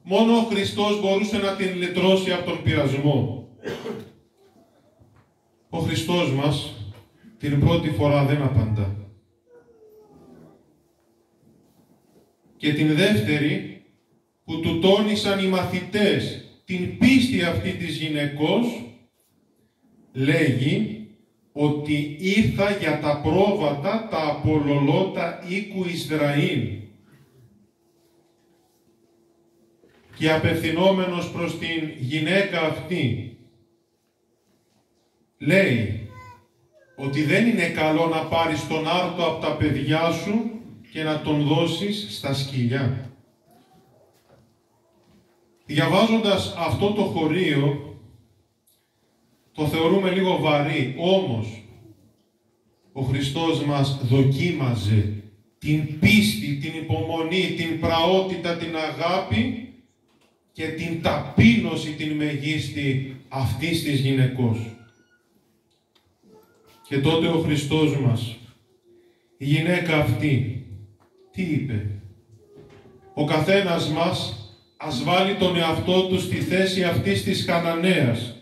Μόνο ο Χριστός μπορούσε να την λυτρώσει από τον πειρασμό. Ο Χριστός μας την πρώτη φορά δεν απαντά. Και την δεύτερη, που του τόνισαν οι μαθητές την πίστη αυτή της γυναικός, λέγει ότι ήρθα για τα πρόβατα τα απολωλώτα οίκου Ισραήλ. Και απευθυνόμενος προς την γυναίκα αυτή, λέει ότι δεν είναι καλό να πάρεις τον άρτο από τα παιδιά σου και να τον δώσεις στα σκυλιά. Διαβάζοντας αυτό το χωρίο, το θεωρούμε λίγο βαρύ, όμως ο Χριστός μας δοκίμαζε την πίστη, την υπομονή, την πραότητα, την αγάπη και την ταπείνωση την μεγίστη αυτής της γυναικός. Και τότε ο Χριστός μας Η γυναίκα αυτή τι είπε? Ο καθένας μας ας βάλει τον εαυτό του στη θέση αυτής της Χαναναίας.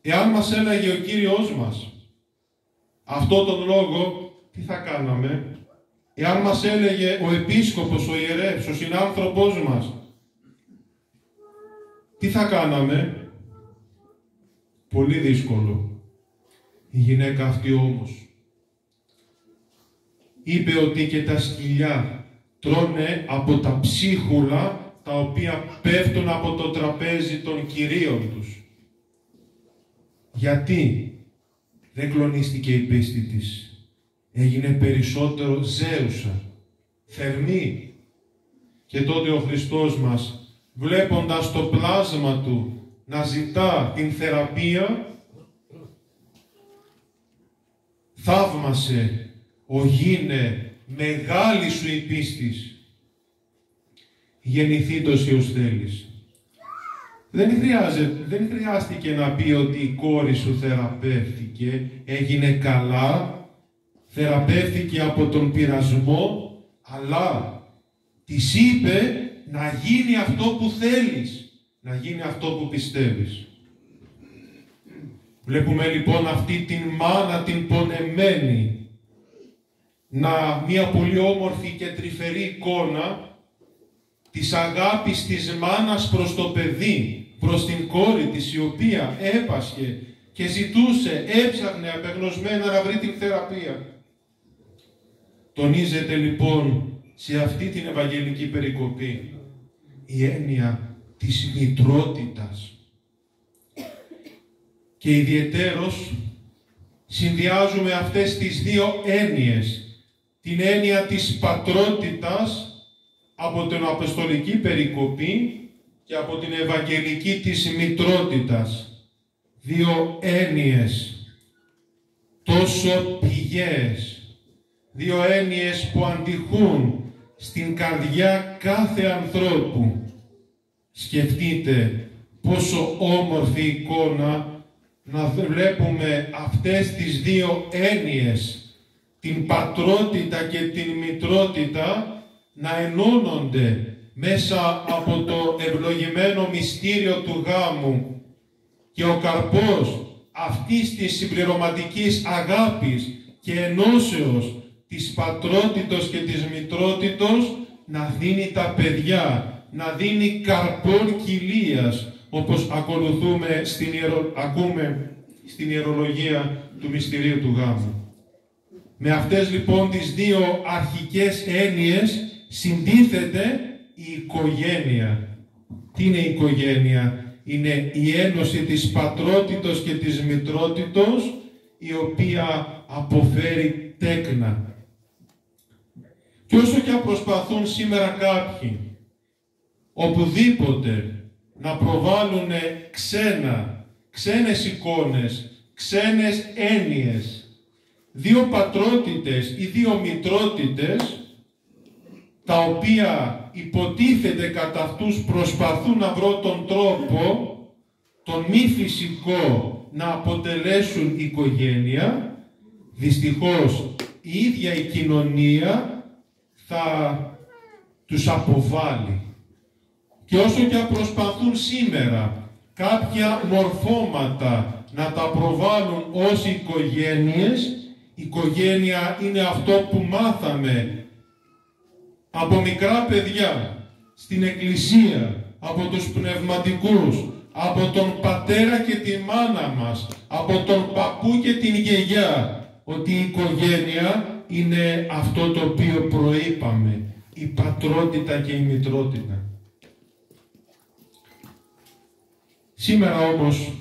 Εάν μας έλεγε ο Κύριος μας αυτό τον λόγο, τι θα κάναμε? Εάν μας έλεγε ο επίσκοπος, ο ιερεύς, ο συνάνθρωπός μας, τι θα κάναμε? Πολύ δύσκολο. Η γυναίκα αυτή όμως είπε ότι και τα σκυλιά τρώνε από τα ψίχουλα τα οποία πέφτουν από το τραπέζι των κυρίων τους. Γιατί δεν κλονίστηκε η πίστη της? Έγινε περισσότερο ζέουσα, θερμή. Και τότε ο Χριστός μας, βλέποντας το πλάσμα Του να ζητά την θεραπεία, θαύμασε, «Ογίνε μεγάλη σου η πίστης, γεννηθήτως ως θέλεις». Δεν χρειάστηκε να πει ότι η κόρη σου θεραπεύτηκε, έγινε καλά, θεραπεύτηκε από τον πειρασμό, αλλά της είπε να γίνει αυτό που θέλεις, να γίνει αυτό που πιστεύεις. Βλέπουμε λοιπόν αυτή την μάνα την πονεμένη, μια πολύ όμορφη και τρυφερή εικόνα της αγάπης της μάνας προς το παιδί, προς την κόρη της, η οποία έπασχε και ζητούσε, έψαχνε απεγνωσμένα να βρει την θεραπεία. Τονίζεται λοιπόν σε αυτή την Ευαγγελική περικοπή η έννοια της μητρότητας. Και ιδιαιτέρως συνδυάζουμε αυτές τις δύο έννοιες, την έννοια της πατρότητας από την Αποστολική περικοπή και από την Ευαγγελική της μητρότητας. Δύο έννοιες τόσο πηγές, δύο έννοιες που αντιχούν στην καρδιά κάθε ανθρώπου. Σκεφτείτε πόσο όμορφη εικόνα να βλέπουμε αυτές τις δύο έννοιες, την πατρότητα και την μητρότητα, να ενώνονται μέσα από το ευλογημένο μυστήριο του γάμου, και ο καρπός αυτής της συμπληρωματικής αγάπης και ενώσεως της πατρότητος και της μητρότητος να δίνει τα παιδιά, να δίνει καρπόν κοιλίας, όπως ακούμε στην ιερολογία του μυστηρίου του γάμου. Με αυτές λοιπόν τις δύο αρχικές έννοιες συντίθεται η οικογένεια. Τι είναι η οικογένεια? Είναι η ένωση της πατρότητος και της μητρότητος, η οποία αποφέρει τέκνα. Και όσο και αν προσπαθούν σήμερα κάποιοι οπουδήποτε να προβάλλουν ξένες εικόνες, ξένες έννοιες, δύο πατρότητες ή δύο μητρότητες, τα οποία υποτίθεται κατά αυτούς προσπαθούν να βρουν τον τρόπο, τον μη φυσικό, να αποτελέσουν οικογένεια, δυστυχώς η ίδια η κοινωνία θα τους αποβάλει. Και όσο και αν προσπαθούν σήμερα κάποια μορφώματα να τα προβάλλουν ως οικογένειες, η οικογένεια είναι αυτό που μάθαμε από μικρά παιδιά, στην εκκλησία, από τους πνευματικούς, από τον πατέρα και τη μάνα μας, από τον παππού και την γιαγιά, ότι η οικογένεια είναι αυτό το οποίο προείπαμε, η πατρότητα και η μητρότητα. Σήμερα όμως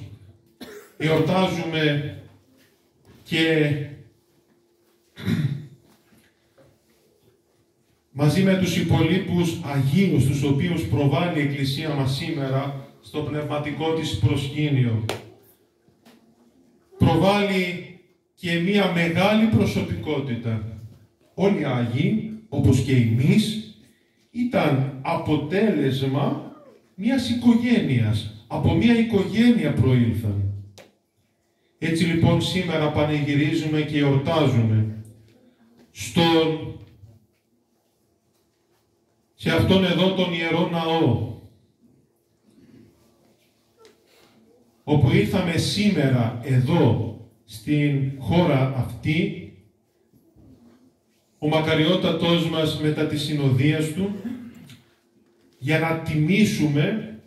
εορτάζουμε και μαζί με τους υπολείπους Αγίους, τους οποίους προβάλλει η Εκκλησία μας σήμερα στο πνευματικό της προσκήνιο, προβάλλει και μία μεγάλη προσωπικότητα. Όλοι οι Άγιοι, όπως και εμείς, ήταν αποτέλεσμα μιας οικογένειας. Από μία οικογένεια προήλθαν. Έτσι λοιπόν σήμερα πανηγυρίζουμε και εορτάζουμε σε αυτόν εδώ τον Ιερό Ναό, όπου ήρθαμε σήμερα εδώ στην χώρα αυτή, ο μακαριότατός μας μετά τη συνοδείας του, για να τιμήσουμε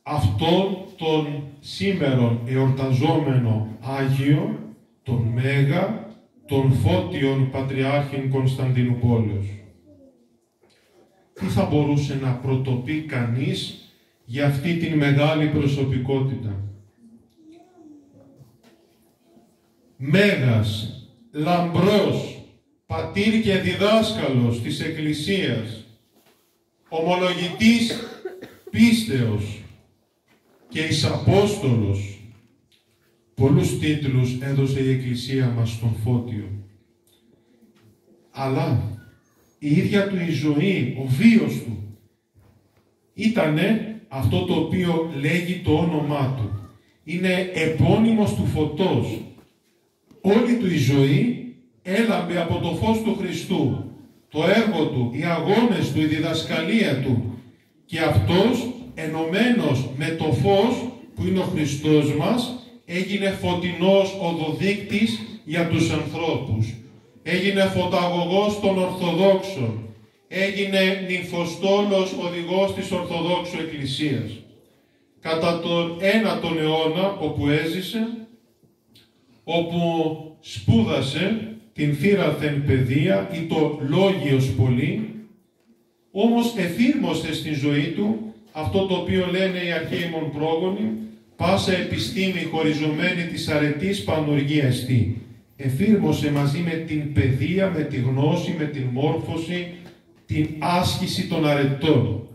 αυτόν τον σήμερον εορταζόμενο Άγιο, τον Μέγα, τον Φώτιον Πατριάρχην Κωνσταντινουπόλεως. Τι θα μπορούσε να πρωτοπεί κανείς για αυτή την μεγάλη προσωπικότητα? Μέγας, λαμπρός, πατήρ και διδάσκαλος της Εκκλησίας, ομολογητής πίστεως και εις Απόστολος. Πολλούς τίτλους έδωσε η Εκκλησία μας στον Φώτιο. Αλλά η ίδια του η ζωή, ο βίος του, ήτανε αυτό το οποίο λέγει το όνομά του. Είναι επώνυμος του φωτός. Όλη του η ζωή έλαμπε από το φως του Χριστού. Το έργο του, οι αγώνες του, η διδασκαλία του. Και αυτός, ενωμένος με το φως που είναι ο Χριστός μας, έγινε φωτεινός οδοδείκτης για τους ανθρώπους. Έγινε φωταγωγός των Ορθοδόξων. Έγινε νυμφοστόλος οδηγός της Ορθοδόξου Εκκλησίας. Κατά τον 9ο αιώνα, όπου έζησε, όπου σπούδασε την θύραθεν παιδεία ή το λόγιος πολύ, όμως εφήρμοσε στην ζωή του αυτό το οποίο λένε οι αρχαίοι μον πρόγονοι, πάσα επιστήμη χωριζομένη της αρετής πανουργία εστί. Εφήρμοσε μαζί με την παιδεία, με τη γνώση, με την μόρφωση, την άσκηση των αρετών.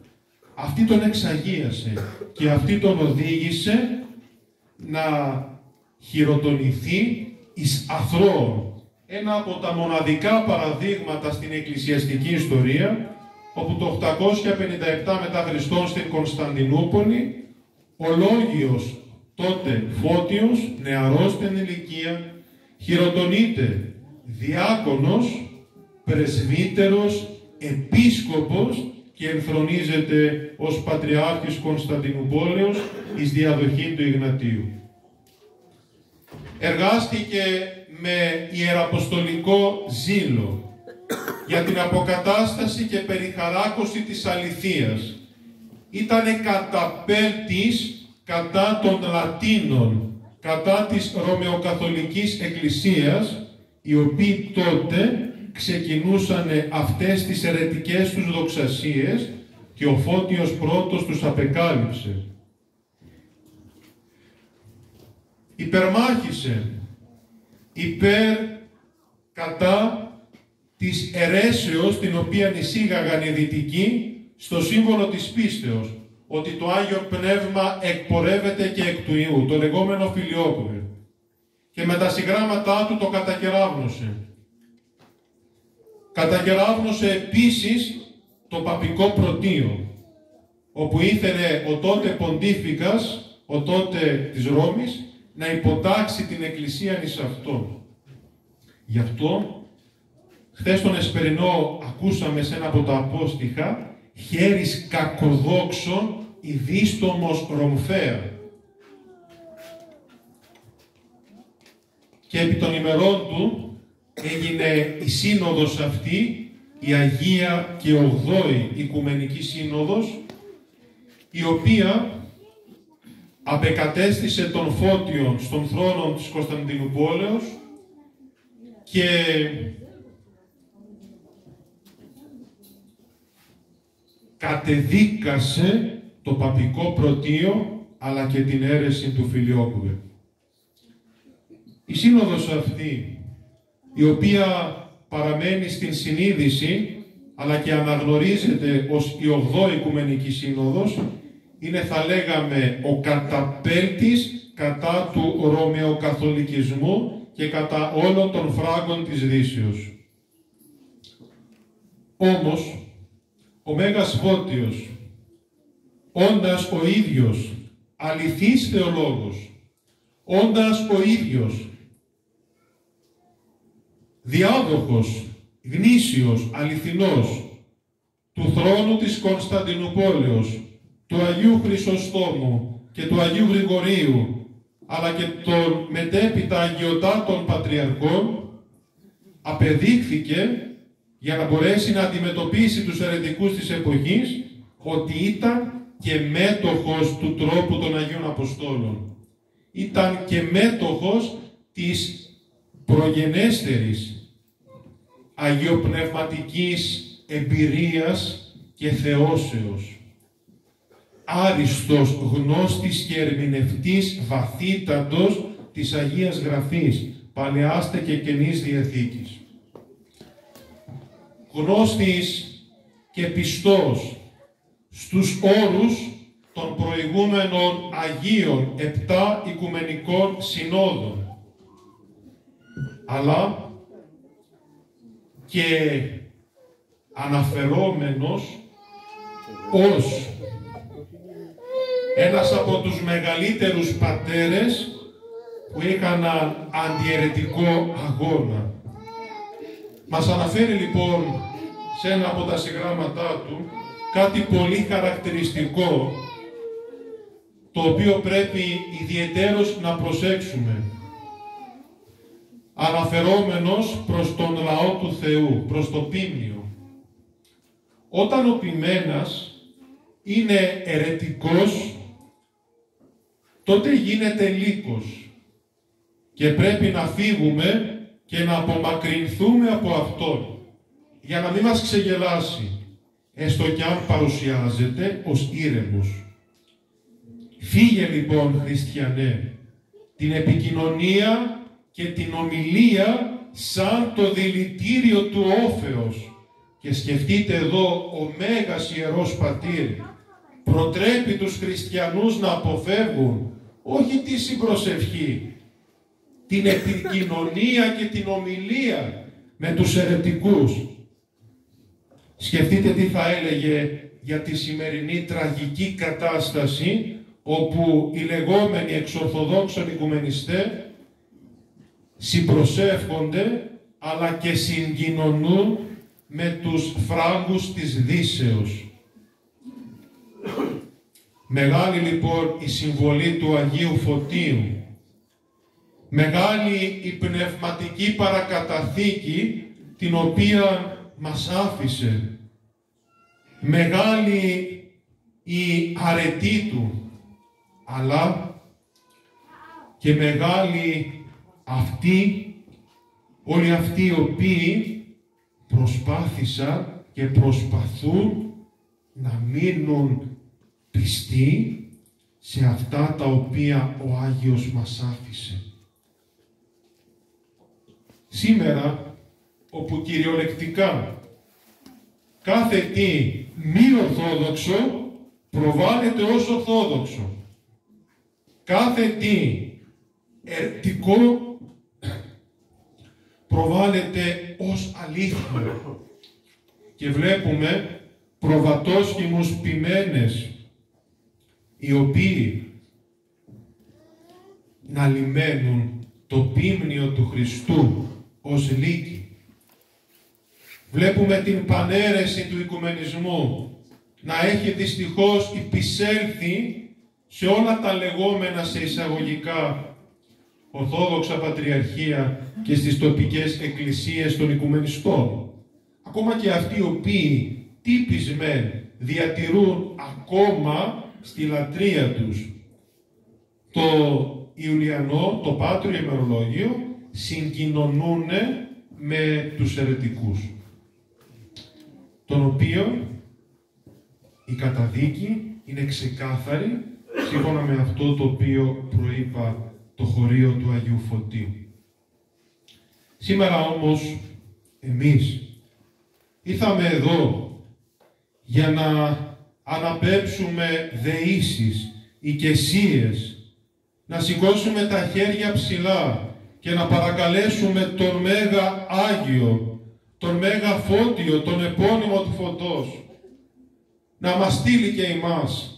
Αυτή τον εξαγίασε και αυτή τον οδήγησε να χειροτονηθεί εις αθρώων. Ένα από τα μοναδικά παραδείγματα στην εκκλησιαστική ιστορία, όπου το 857 μετά Χριστόν στην Κωνσταντινούπολη, ο Λόγιος, τότε Φώτιος, νεαρός στην ηλικία, χειροτονείται διάκονος, πρεσβύτερος, επίσκοπος και ενθρονίζεται ως Πατριάρχης Κωνσταντινουπόλεως εις διαδοχή του Ιγνατίου. Εργάστηκε με ιεραποστολικό ζήλο για την αποκατάσταση και περιχαράκωση της αληθείας. Ήτανε καταπέλτης κατά των Λατίνων, κατά της Ρωμαιοκαθολικής Εκκλησίας, οι οποίοι τότε ξεκινούσαν αυτές τις αιρετικές τους δοξασίες και ο Φώτιος πρώτος τους απεκάλυψε. Υπερμάχησε κατά της αιρέσεως την οποία εισήγαγαν οι Δυτικοί στο σύμβολο της πίστεως, ότι το Άγιο Πνεύμα εκπορεύεται και εκ του Ιού, το λεγόμενο Φιλιόκουβε. Και με τα συγγράμματά του το κατακεράβνωσε. Κατακεράβνωσε επίσης το παπικό πρωτείο, όπου ήθελε ο τότε ποντίφικας, ο τότε της Ρώμης, να υποτάξει την Εκκλησία εις αυτόν. Γι' αυτό, χθες τον Εσπερινό ακούσαμε σε ένα από τα απόστιχα, χέρις κακοδόξων η δίστομος Ρομφέα. Και επί των ημερών του έγινε η σύνοδος αυτή, η Αγία και 8η Οικουμενική Σύνοδος, η οποία απεκατέστησε τον Φώτιον στον θρόνο της Κωνσταντινουπόλεως και κατεδίκασε το παπικό πρωτείο αλλά και την αίρεση του Φιλιόκουβε. Η σύνοδος αυτή, η οποία παραμένει στην συνείδηση αλλά και αναγνωρίζεται ως η 8η Οικουμενική Σύνοδος, είναι, θα λέγαμε, ο καταπέλτης κατά του Ρωμαιοκαθολικισμού και κατά όλων των φράγκων της Δύσεως. Όμως, ο Μέγας Φώτιος, όντας ο ίδιος αληθής θεολόγος, όντας ο ίδιος διάδοχος γνήσιος, αληθινός, του θρόνου της Κωνσταντινούπολεως, του Αγίου Χρυσοστόμου και του Αγίου Γρηγορίου, αλλά και των μετέπειτα αγιοτάτων πατριαρχών, απεδείχθηκε για να μπορέσει να αντιμετωπίσει τους αιρετικούς της εποχής ότι ήταν και μέτοχος του τρόπου των Αγίων Αποστόλων. Ήταν και μέτοχος της προγενέστερης αγιοπνευματικής εμπειρίας και θεώσεως. Άριστος, γνώστης και ερμηνευτής βαθύτατος της Αγίας Γραφής, Παλαιάστε και Καινής Διαθήκης. Γνώστης και πιστός στους όρους των προηγούμενων Αγίων 7 Οικουμενικών Συνόδων, αλλά και αναφερόμενος ως ένας από τους μεγαλύτερους πατέρες που έκαναν αντιαιρετικό αγώνα. Μας αναφέρει λοιπόν σε ένα από τα συγγράμματά του κάτι πολύ χαρακτηριστικό, το οποίο πρέπει ιδιαιτέρως να προσέξουμε. Αναφερόμενος προς τον λαό του Θεού, προς το ποίμνιο. Όταν ο ποιμένας είναι αιρετικός, τότε γίνεται λύκος και πρέπει να φύγουμε και να απομακρυνθούμε από αυτόν, για να μην μας ξεγελάσει, έστω κι αν παρουσιάζεται ως ήρεμος. Φύγε λοιπόν, χριστιανέ, την επικοινωνία και την ομιλία σαν το δηλητήριο του όφεως, και σκεφτείτε εδώ, ο Μέγας Ιερός Πατήρ προτρέπει τους χριστιανούς να αποφεύγουν όχι τη συμπροσευχή, την επικοινωνία και την ομιλία με τους αιρετικούς. Σκεφτείτε τι θα έλεγε για τη σημερινή τραγική κατάσταση, όπου οι λεγόμενοι εξορθοδόξων οικουμενιστές συμπροσεύχονται αλλά και συγκοινωνούν με τους φράγκους της Δύσεως. Μεγάλη λοιπόν η συμβολή του Αγίου Φωτίου, μεγάλη η πνευματική παρακαταθήκη την οποία μας άφησε, μεγάλη η αρετή του, αλλά και μεγάλη όλοι αυτοί οι οποίοι προσπάθησαν και προσπαθούν να μείνουν πιστοί σε αυτά τα οποία ο Άγιος μας άφησε. Σήμερα, όπου κυριολεκτικά κάθε τι μη ορθόδοξο προβάλλεται ως ορθόδοξο, κάθε τι αιρετικό προβάλλεται ως αλήθεια, και βλέπουμε προβατόσχημους ποιμένες οι οποίοι να λιμένουν το ποίμνιο του Χριστού ως λύκη. Βλέπουμε την παναίρεση του οικουμενισμού να έχει δυστυχώς υπησέλθει σε όλα τα λεγόμενα σε εισαγωγικά Ορθόδοξα Πατριαρχία και στις τοπικές εκκλησίες των οικουμενιστών. Ακόμα και αυτοί οι οποίοι τύπισμεν διατηρούν ακόμα στη λατρεία τους το Ιουλιανό, το Πάτριο ημερολόγιο, συγκοινωνούν με τους αιρετικούς, τον οποίο η καταδίκη είναι ξεκάθαρη σύμφωνα με αυτό το οποίο προείπα το χωρίο του Αγίου Φωτίου. Σήμερα όμως εμείς ήρθαμε εδώ για να αναπέμψουμε δεήσεις, οικεσίες, να σηκώσουμε τα χέρια ψηλά και να παρακαλέσουμε τον Μέγα Άγιο, τον Μέγα Φώτιο, τον επώνυμο του Φωτός, να μας στείλει και εμάς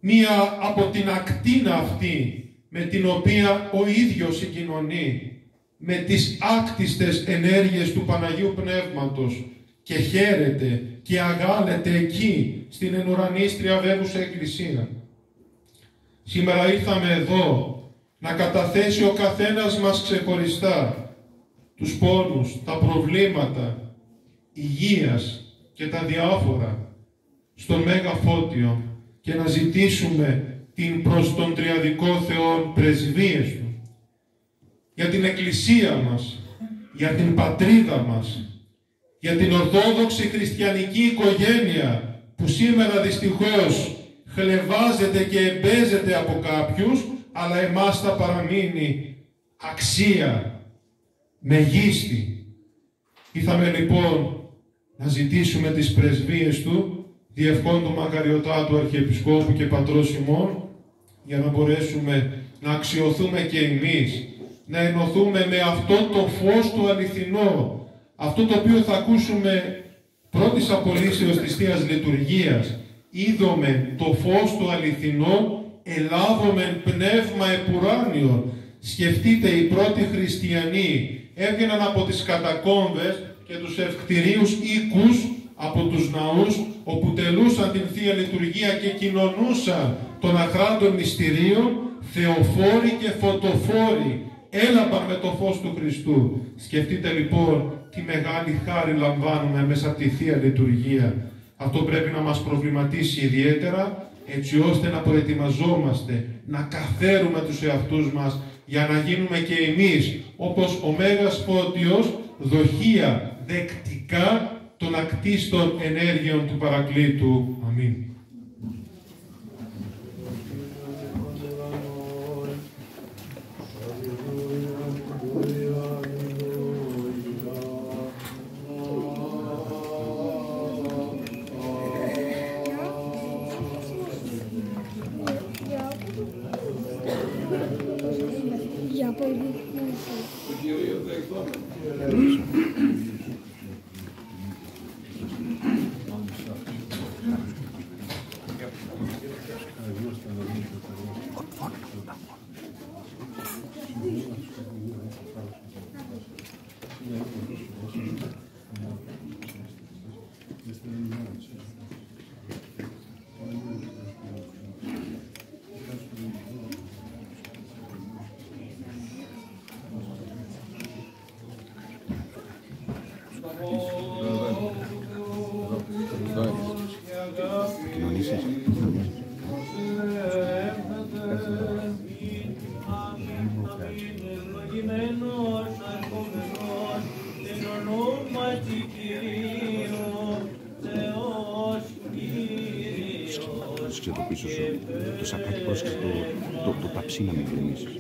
μία από την ακτίνα αυτή με την οποία ο ίδιος συγκοινωνεί, με τις άκτιστες ενέργειες του Παναγίου Πνεύματος και χαίρεται και αγάλεται εκεί στην ενουρανίστρια Βέβουσα Εκκλησία. Σήμερα ήρθαμε εδώ να καταθέσει ο καθένας μας ξεχωριστά τους πόνους, τα προβλήματα υγείας και τα διάφορα στον Μέγα Φώτιο και να ζητήσουμε την προς τον Τριαδικό Θεό πρεσβείες Του για την Εκκλησία μας, για την πατρίδα μας, για την Ορθόδοξη Χριστιανική οικογένεια που σήμερα δυστυχώς χλευάζεται και εμπέζεται από κάποιους, αλλά εμάς θα παραμείνει αξία, μεγίστη. Ήρθαμε λοιπόν να ζητήσουμε τις πρεσβείες Του, διευχών του μακαριωτάτου Αρχιεπισκόπου και Πατρός ημών, για να μπορέσουμε να αξιωθούμε και εμείς, να ενωθούμε με αυτό το φως του αληθινό, αυτό το οποίο θα ακούσουμε πρώτης απολύσεως της Θείας Λειτουργίας. Είδομεν το φως του αληθινό, ελάβομεν πνεύμα επουράνιον. Σκεφτείτε, οι πρώτοι χριστιανοί έβγαιναν από τις κατακόμβες και τους ευκτηρίους οίκους, από τους ναούς, όπου τελούσαν την Θεία Λειτουργία και κοινωνούσαν των αχράντων μυστηρίων, θεοφόροι και φωτοφόροι έλαμπαν με το φως του Χριστού. Σκεφτείτε λοιπόν τι μεγάλη χάρη λαμβάνουμε μέσα από τη Θεία Λειτουργία. Αυτό πρέπει να μας προβληματίσει ιδιαίτερα, έτσι ώστε να προετοιμαζόμαστε, να καθαίρουμε τους εαυτούς μας για να γίνουμε και εμείς, όπως ο Μέγας Φώτιος, δοχεία δεκτικά των ακτίστων ενέργειων του Παρακλήτου. Αμήν. Το σαπάκι πρόσεχε το παψί να μην γκρεμίσεις.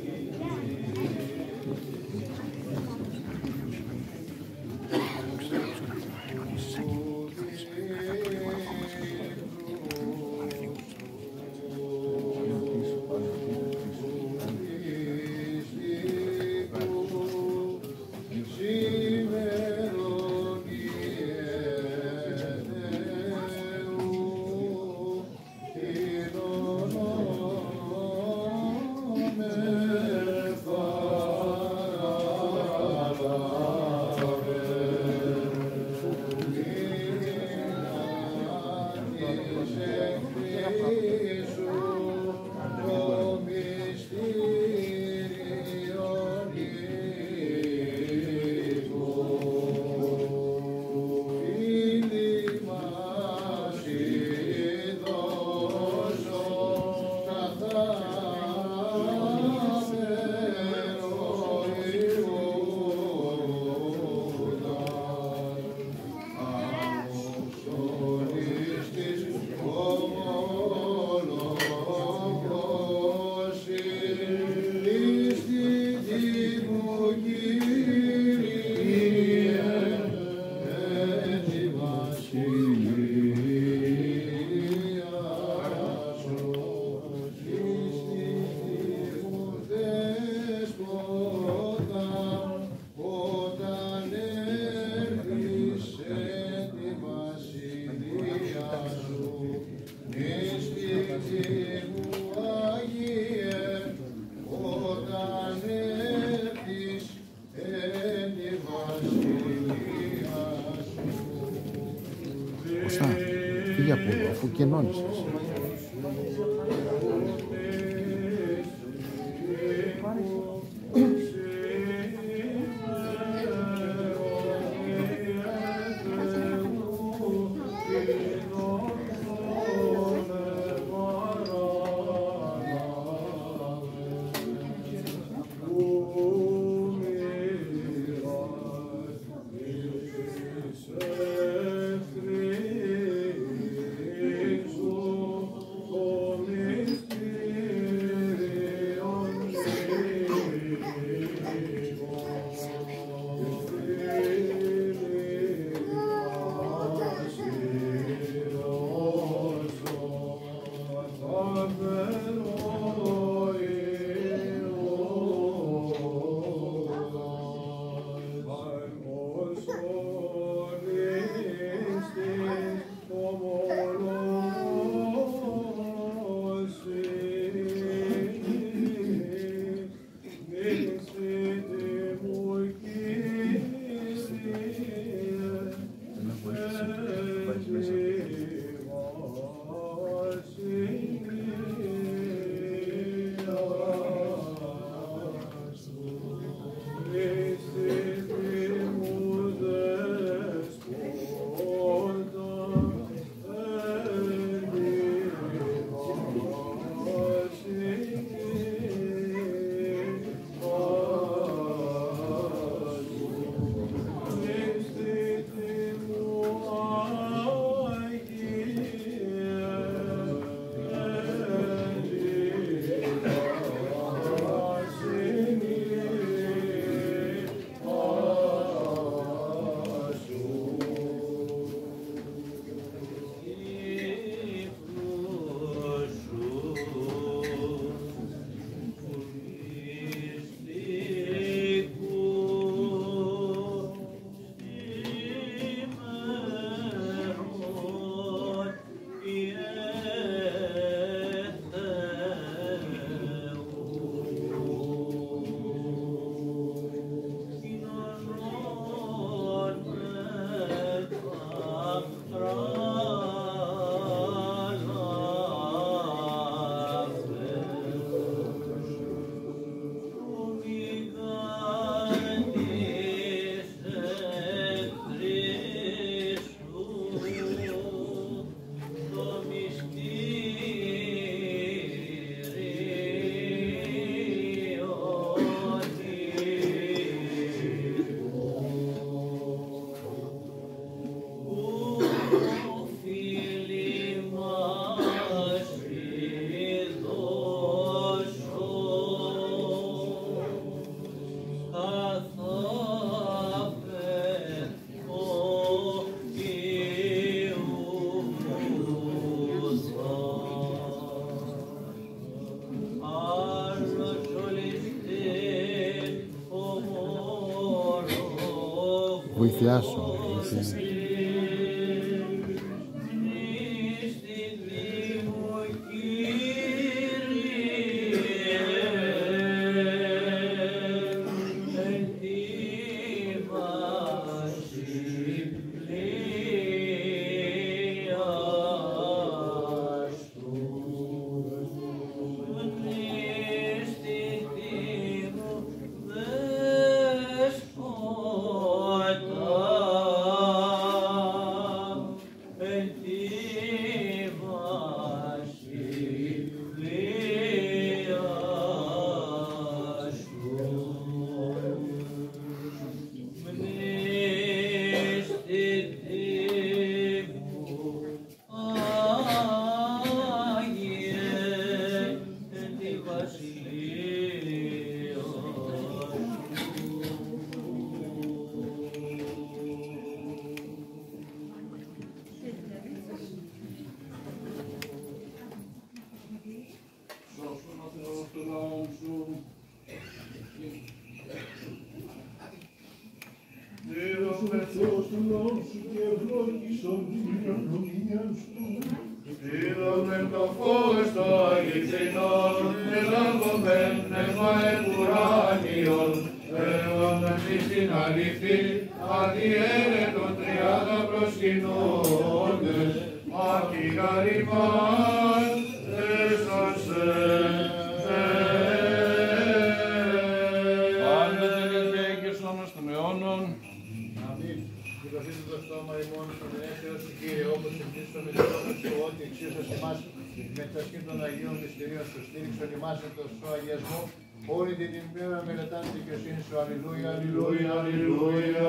Κωστά, φύγε από εδώ, αφού κενώνησες. Βοηθιάσου, βοηθιάσου. Είδομεν το φως το αληθινόν, ελάβομεν πνεύμα επουράνιον, έλαβομεν στην αληθή, αδιέρετον τριάδα προσκυνώντες. Μεταξύ των Αγίων Μυστηρίων σου στήριξον ημάς εν το αγιασμό, όλη την ημέρα μελετάνε τη δικαιοσύνη σου. Αλληλούια, αλληλούια, αλληλούια.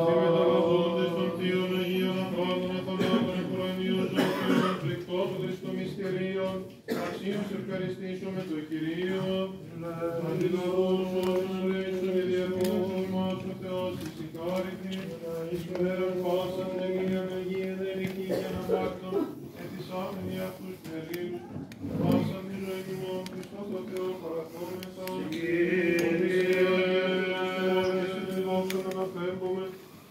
Και μεταλαβώντες των Θείων Αγίων Ανθρώπων Αθωνάτων Εχρονίων Ζωοποιών Φρικτόποδες των Μυστηρίων, αξίως ευχαριστήσουμε το Κυρίο. Αντιλαβούς όσους λέησον και διαφύλαξον μας ο Θεός της συγχάρητη, εις πέραν πάσαν Αγίαν Αγίαν Ερική και αναπάκτων, ετισάμενοι αυτούς περίλους, πάσαν τη ζωή μου, Χριστός ο Θεός παραθόμεσα.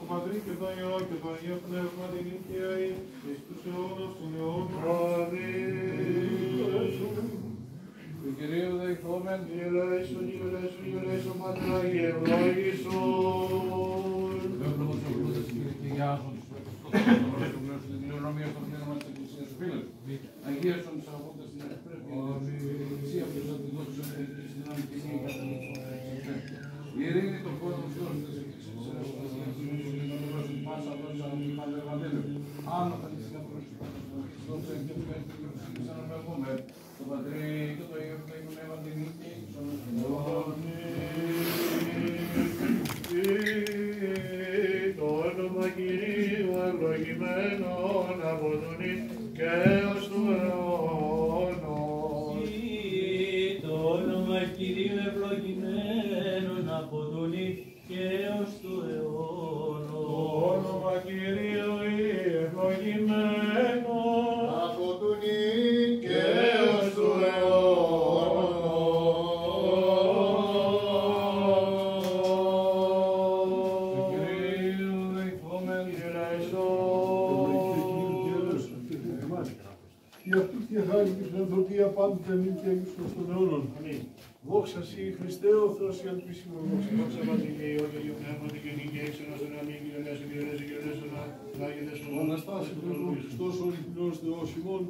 Ο Πατρί και το Υιό και το Αγίο Πνεύμα την Οικία εις τους αιώνας των αιώνων. Του Κυρίου δεηθόμεν, Γελέησον, γελέησον, γελέησον, Πατρά, γελόγησον. Δεύτερος ο Κύριος και Γιάσον, τους Χριστός, του Πνεύματος, την κληρονομία των πνεύμα της Εκκλησίας του Φίλου. Αγίασον τους αγώντες στην Εκπρέπεια, την Εκκλησία που θα την δώσουν στην δυναμική και η ειρήνη των χώρων του Θεού, της Εκκλησίας του Θεού, την πάσα δόσα του Πανευαγγέλιου. Άνω θα της καθορίσουν, στον Θεό και του Θεού και του ξαναμεργούμε, το Πατρί και το Υιό και το Πνεύμα την νίκη, στον Το όνομα Κυρίου ευλογημένον από τον και ως του αιώνος. Το όνομα Κυρίου ευλογημένον από τον και ως του αιώνος. Το όνομα Κυρίου ευλογημένον Από τον και ως του αιώνος. Και αυτούς και χάρη και φιλανθρωπία πάντοτε νυν και Αγίους των αιώνων. Δόξα Συ, Χριστέ ο Θεός η ελπίσιμο δόξα. Δόξα Πατρί και Υιό και Αγίου Πνεύματι και νύχια έξενος εν αμήν και γενέσαι και γενέσαι και γενέσαι να Άγιδες ο Αναστάσει του Χριστός όλοι πληρώνος Θεός ημών,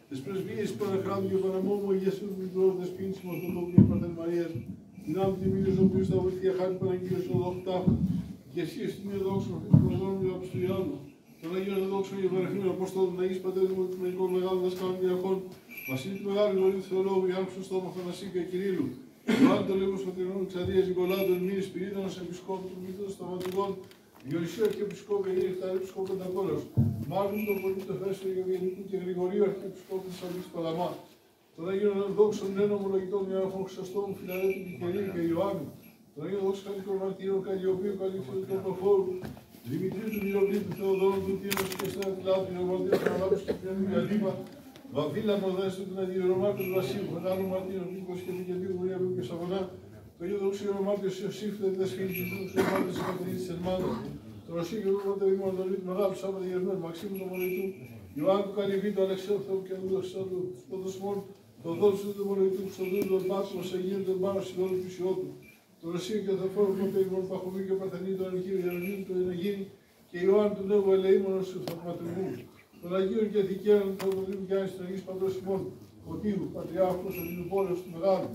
τις πρεσβείες παραχράμου και παραμόμου Αγιασίου του Μητρός δεσπίνης μας τον τόπο και Παρθεν Μαρίας, δυνάμει τη μίλης ο οποίος θα βοηθεία χάρη Παναγγείλος ο δόκταχου, και εσύ στην δόξα του Χριστού του Αποστολιάνου, των Αγίων Δόξων και Παραχήμων Αποστόλων, Αγίης Πατέρων μου, των Αγικών Μεγάλων Δασκάλων και Αρχών, Βασίλη του Μεγάλου Γορίου Θεολόγου, Ιάννου Στόμα Αθανασίου και Κυρίλου, Ιωάννου του Λίγου Σωτηρών, Ξαδίας Νικολάου, Μύρης Πυρίδωνος, Επισκόπου του Μήτρος Σταματικών, Διονυσίου Αρχιεπισκόπου Αγίου Εκταρίου Επισκόπου Πεντακόλος, Μάρτιν τον Πολίτο Φέσιο Γεωργιανικού και Γρηγορίου Αρχιεπισκόπου της Αγίας Παλαμά, των Αγίων Δόξων Νέων Ομολογητών Ιωάννου Χρυσοστόμου, Φιλαρέτου Κικερίου και Ιωάννου, των Αγίων Δόξων Καλικών Μαρτύρων Καλλιοπίου, Καλύφθου του Προφόρου, Δημητρίου του Μυροβλήτου, Θεοδόρου του Τίνος και Στρατηλάτου, Ιωμαρτίου του Αναλάβους και Πιάνου Καλύπα, Βαβίλα Μοδέστου, του Αντιρομάτου του Βασίλου, Μεγάλου Μαρτίνου, Νίκος και Μικεντίου, Βουλιαβίου και Σαββονά, το Αγίο Δόξο Ιωμάρτιος Ιωσήφ, δεν δεσφίλη του Δόξου Ιωμάρτιος της Πατρίδης της Ελμάδας, το Ρωσίου και Ρούμα Τερήμου Ανατολίτου, Μεγάλου Σάββατα Γερνών, Μαξίμου του Μολοϊτού, Ιωάννου του Καλυβίτου, Αλεξέου Θεού και Ανδρώσου του Ποδοσμών, το Δόξο του Μολοϊτού, Ξοδούλου, τον Πάτρος, Αγίου, τον Μάνο, Σιδόλου του Ισιώτου, το Ρωσίου και Θεοφόρου Πρωτεϊμών, Παχωμίου και Παρθενίου, τον Αργύριο Ιερονίου, τον Εναγίνη και Ιωάννου του Νέου Ελεήμονος του Θαυματουργού, των Αγίων και Δικαίων του Θεοδολίου Γιάννη του Αγίου Παντός ημών, Φωτίου, Πατριάρχος, ο Λιλουπόλεως του Μεγάλου,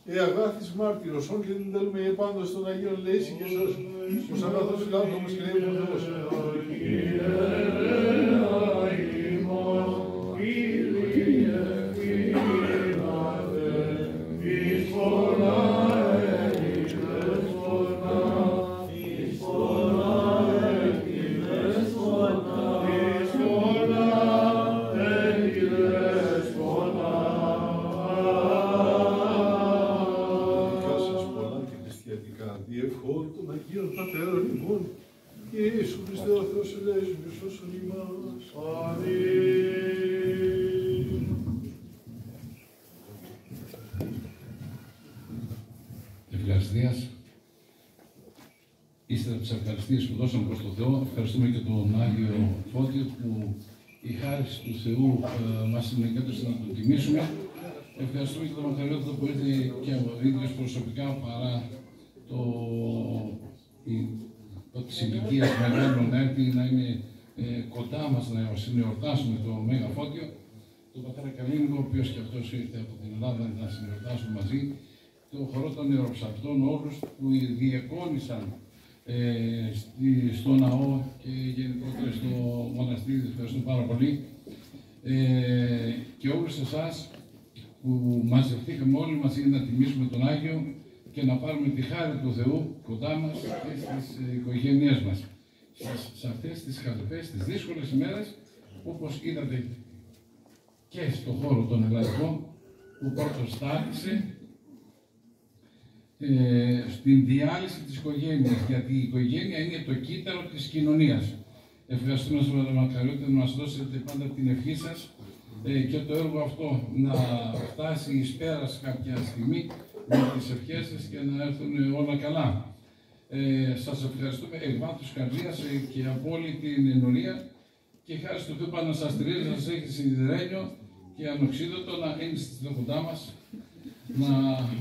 και Αγάθης Μάρτυρος, όν και την τελούμε επάντως των Αγίων Λέηση και Ζως, ως αγαθός φιλάνθρωπος και λέει Θεός. Διευχών των Αγίων Πατέρων ημών, και Ιησού Χριστέ ο Θεός ελέησον και σώσον ημάς. Αμήν. Ευχαριστίας. Ύστερα από τις ευχαριστίες που δώσαμε προς τον Θεό, ευχαριστούμε και τον Άγιο Φώτιο που η χάρη του Θεού μας συνεκέτωσε να τον τιμήσουμε. Ευχαριστούμε και τον Μακαριότητα που ήρθε και ο ίδιος προσωπικά παρά το της ηλικίας μεγάλων έρθει να είναι κοντά μας να συνεορτάσουμε το Μέγα Φώτιο, τον πατέρα Καλίνικο, ο οποίος και αυτός ήρθε από την Ελλάδα να συνεορτάσουμε μαζί, το χορό των ιεροψαρτών, όλους που διεκόνησαν στο ναό και γενικότερα στο μοναστήρι. Ευχαριστώ πάρα πολύ. Και όλους εσάς που μαζευτήκαμε όλοι μαζί να τιμήσουμε τον Άγιο και να πάρουμε τη χάρη του Θεού κοντά μας και στις οικογένειές μας. Σε αυτές τις χαλεπές, τις δύσκολες ημέρες, όπως είδατε και στο χώρο των ελλαδικών, που πρώτος στάθησε στην διάλυση της οικογένειας, γιατί η οικογένεια είναι το κύτταρο της κοινωνίας. Ευχαριστούμε στον Πατέρα Μακαριώτη να μας δώσετε πάντα την ευχή σας και το έργο αυτό να φτάσει εις πέρας κάποια στιγμή με τις ευχές σας και να έρθουν όλα καλά. Σας ευχαριστούμε εκ βάθους καρδίας και από όλη την ενορία και χάρη στο Θεό πάντα να σας στηρίζει, να σας έχει σιδηρένιο και ανοξίδωτο να είναι στην κοντά μας, να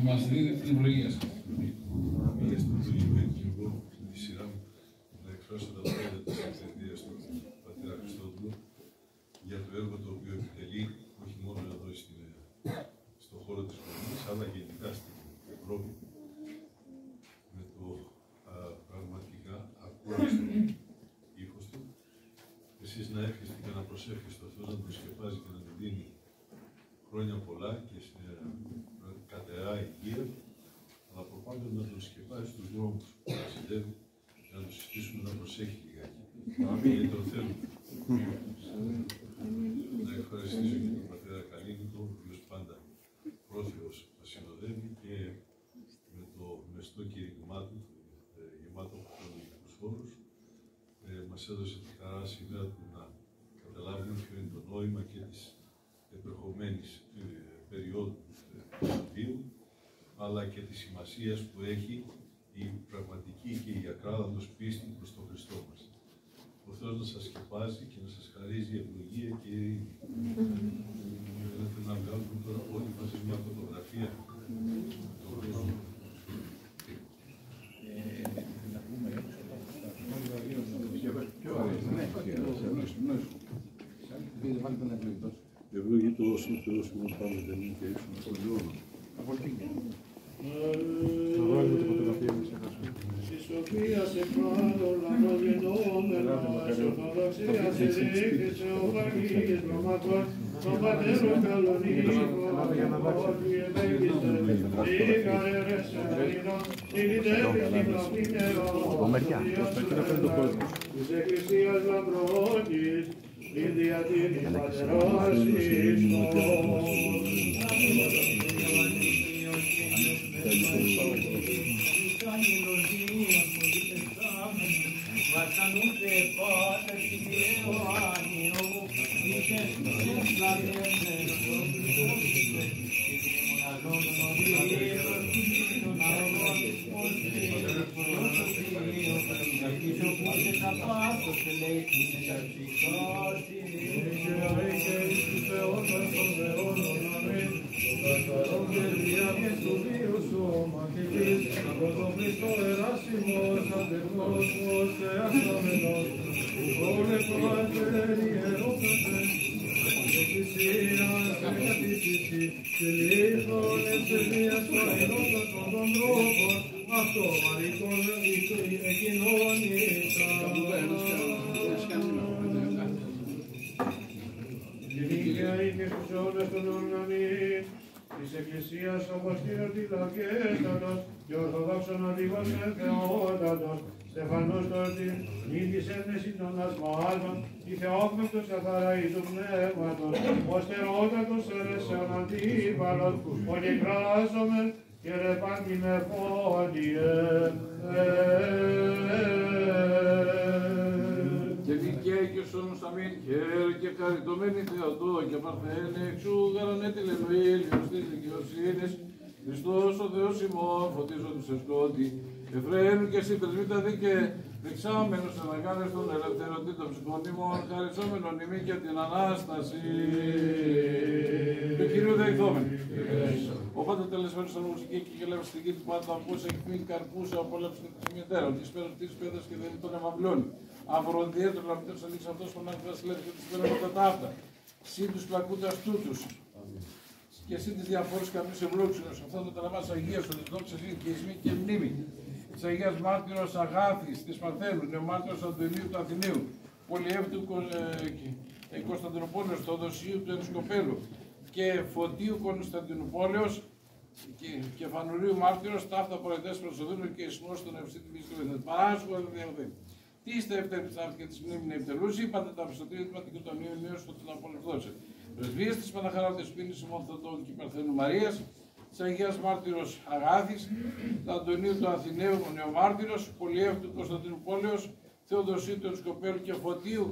μας δίνει την ευλογία σας. Τη σειρά μου να εκφράσω τα λόγια της εξαιρετίας του πατέρα Χριστόδουλου για το έργο το οποίο επιτελεί όχι μόνο εδώ στον χώρο της Κομικής, αλλά γενικά στην Ευρώπη με το πραγματικά ακούραστο ήχος του. Εσείς να εύχεστε και να προσεύχεστε στο Θεό να τον σκεπάζει και να του δίνει χρόνια πολλά και κατερά υγεία, αλλά προπάντων να τον σκεπάζει στους δρόμους που ταξιδεύει και να τον συστήσουμε να προσέχει λιγάκι. Γιατί τον θέλουμε. Να ευχαριστήσω και τον πατέρα Καλίνικο, ο οποίος πάντα πρόθυμος μας συνοδεύει και με το μεστό κήρυγμά του, γεμάτο από θεολογικούς χώρους, μας έδωσε τη χαρά σήμερα του να καταλάβουμε ποιο είναι το νόημα και της επερχομένης περίοδου του βίου, αλλά και της σημασίας που έχει η πραγματική και η ακράδαντος πίστη προς τον Χριστό μας. Ο Θεός να σας σκεπάζει και να σας χαρίζει ευλογία και ειρήνη. Θέλετε να βγάλουμε τώρα όλοι μαζί μια φωτογραφία. Ευλογητός ο Θεός ημών πάντα τεμήν και ίσον στον αιώνα. Θα βάλουμε τη φωτογραφία μας. Της Σοφίας εκπράτων λαμπρογενόμενος, ορθοδοξίας εδίκησε ο Βαγγής Ρωματών, τον Πατέρων Καλονίκων, ότι ευέγγιστε, λίγα αιρέσε Ελλήνων, μιλητεύει την πλαυνήμερον, της Εκκλησίας Λαμπρόγης, την διατήρη Πατερός Χριστός. Της Εκκλησίας όπως τυροτυλακέτατος και ορθοδόξων οδηγός ελθεότατος, Στεφανός τόρτην, νη της ένεση των ασφάλτων, η θεόκμευτος καθαρά εις του πνεύματος, ο στερότατος αιρεσιον αντίπαλος, ο νεκράζομεν και ρεπάντην εφόντιε. Και δικαίοι και σώνους αμήν, χαίρε και χαριτωμένοι Θεοτό και παρθένε εξού γαρανέτηλεν ο ήλιος της δικαιοσύνης, Χριστός ο Θεός ημών φωτίζω τους ευκόντι, Εφραίμ και εσύ πρεσβύτα δίκαι, δεξάμενος αναγκάνες των ελευθερωτήτων ψυχονίμων, χαρισόμενον ημί και την Ανάσταση. Του Κυρίου δεηθόμεν. Ο πάντα τελεσμένος σαν μουσική και γελεύει στη γη του πάντα ακούς, εκπίνει καρπούς, απόλαυσε της ημιτέρων, της πέρας της πέδας και δεν τον εμαυλώνει. Αφορονδιέτρων να μην ανοίξει αυτός που να μην βασιλεύει και τους πέραμε τα ταύτα. Συν τους πλακούντας τούτους. Και εσύ τις διαφόρες καμίς ευλόξενος. Αυτό το ταλαμάς Αγίας, ο δόξας και ισμή και μνήμη. Της Αγίας Μάρτυρος Αγάθης, της Παρθένου, νεομάρτυρος Αντωνίου του Αθηναίου, Πολυεύτου Κωνσταντινούπολεως, Θοδοσίου του Ενσκοπέλου και Φωτίου Κωνσταντινούπολεως και Φανουρίου Μάρτυρος, ταύτα προετές προσοδούνου και ισμός των ευσύτων βίσκων. Παράσχου αληθιαωθέ. Τι είστε ευτέρπισαν και της μνήμη ευτελούς, είπατε τα Χριστοτήρια και των Ιωνίων στο την απολευθώσε. Πρεσβείες της Παναχαράτης Πίνης ημών Θεοτόκου και Παρθένου Μαρίας, της Αγίας Μάρτυρος Αγάθης, του Αντωνίου του Αθηναίου ο Νεομάρτυρος, Πολυεύτου Κωνσταντινούπολεως, Θεοδοσίου του Ενσκοπέλου και Φωτίου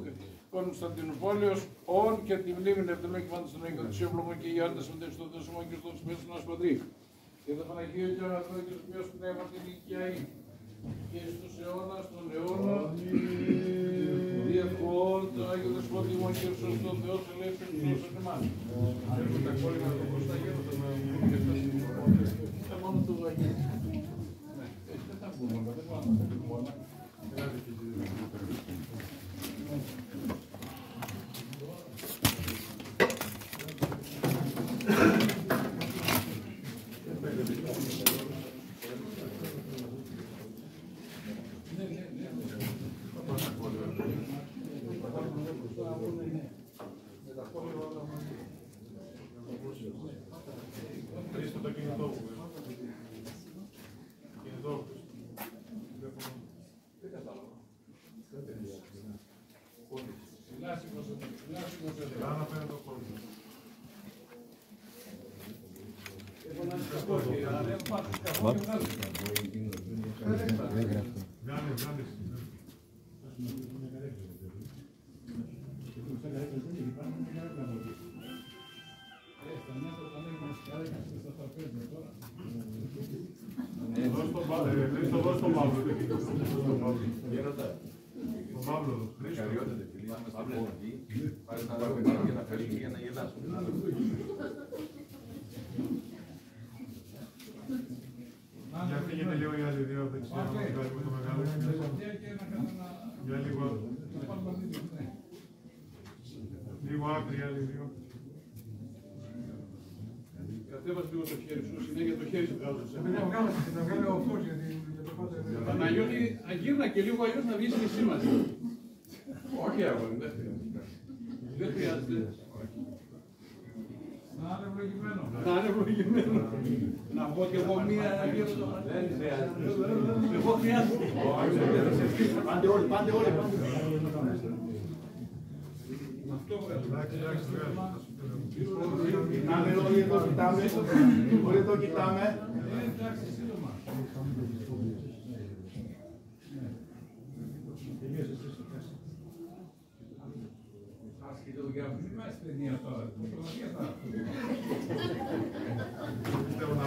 Κωνσταντινούπολεως, όν και τη μνήμη ευτελών και πάντων στον Αγίο της Ευλογών και Ιωάννης με στον Δεσμό και στον Σπέσου μας Πατρί. Και το Παναγίο και ο Αγαθός και ο Ποιος Πνεύμα την οικιαή. Και στους αιώνας των αιώνων, διευχών, το Άγιο Δεσπότη ημών και σωστό Θεός ελεύθερος σώσον εμάς. Έχω τα κόλλημα από μπροστά γέροντα με τα μόνο του Αγίου. Δεν θα πούμε, δεν πάμε να πούμε όλα. Για φύγετε λίγο οι άλλοι δύο δεξιά, να βγάλουμε το μεγάλο. Για λίγο άκρη, άλλοι δύο. Κατέβασε λίγο το χέρι σου, συνέχεια το χέρι σου βγάζω. Να βγάλω αυτός γιατί το πάτε. Παναγιώτη, αγύρνα και λίγο αλλιώς να βγεις και εσύ μαζί. Όχι, αγόρι, δεν χρειάζεται. Να είναι ευλογημένο. Να είναι ευλογημένο. Να πω και εγώ μία αγίροντα. Δεν χρειάζεται. Εγώ χρειάζεται. Πάντε όλοι, πάντε όλοι. Κοιτάμε όλοι εδώ, κοιτάμε. Όλοι εδώ κοιτάμε. Εντάξει, σύντομα. Άσχετε δουλειά μου, μην είμαστε ταινία τώρα. Πιστεύω να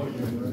Όχι.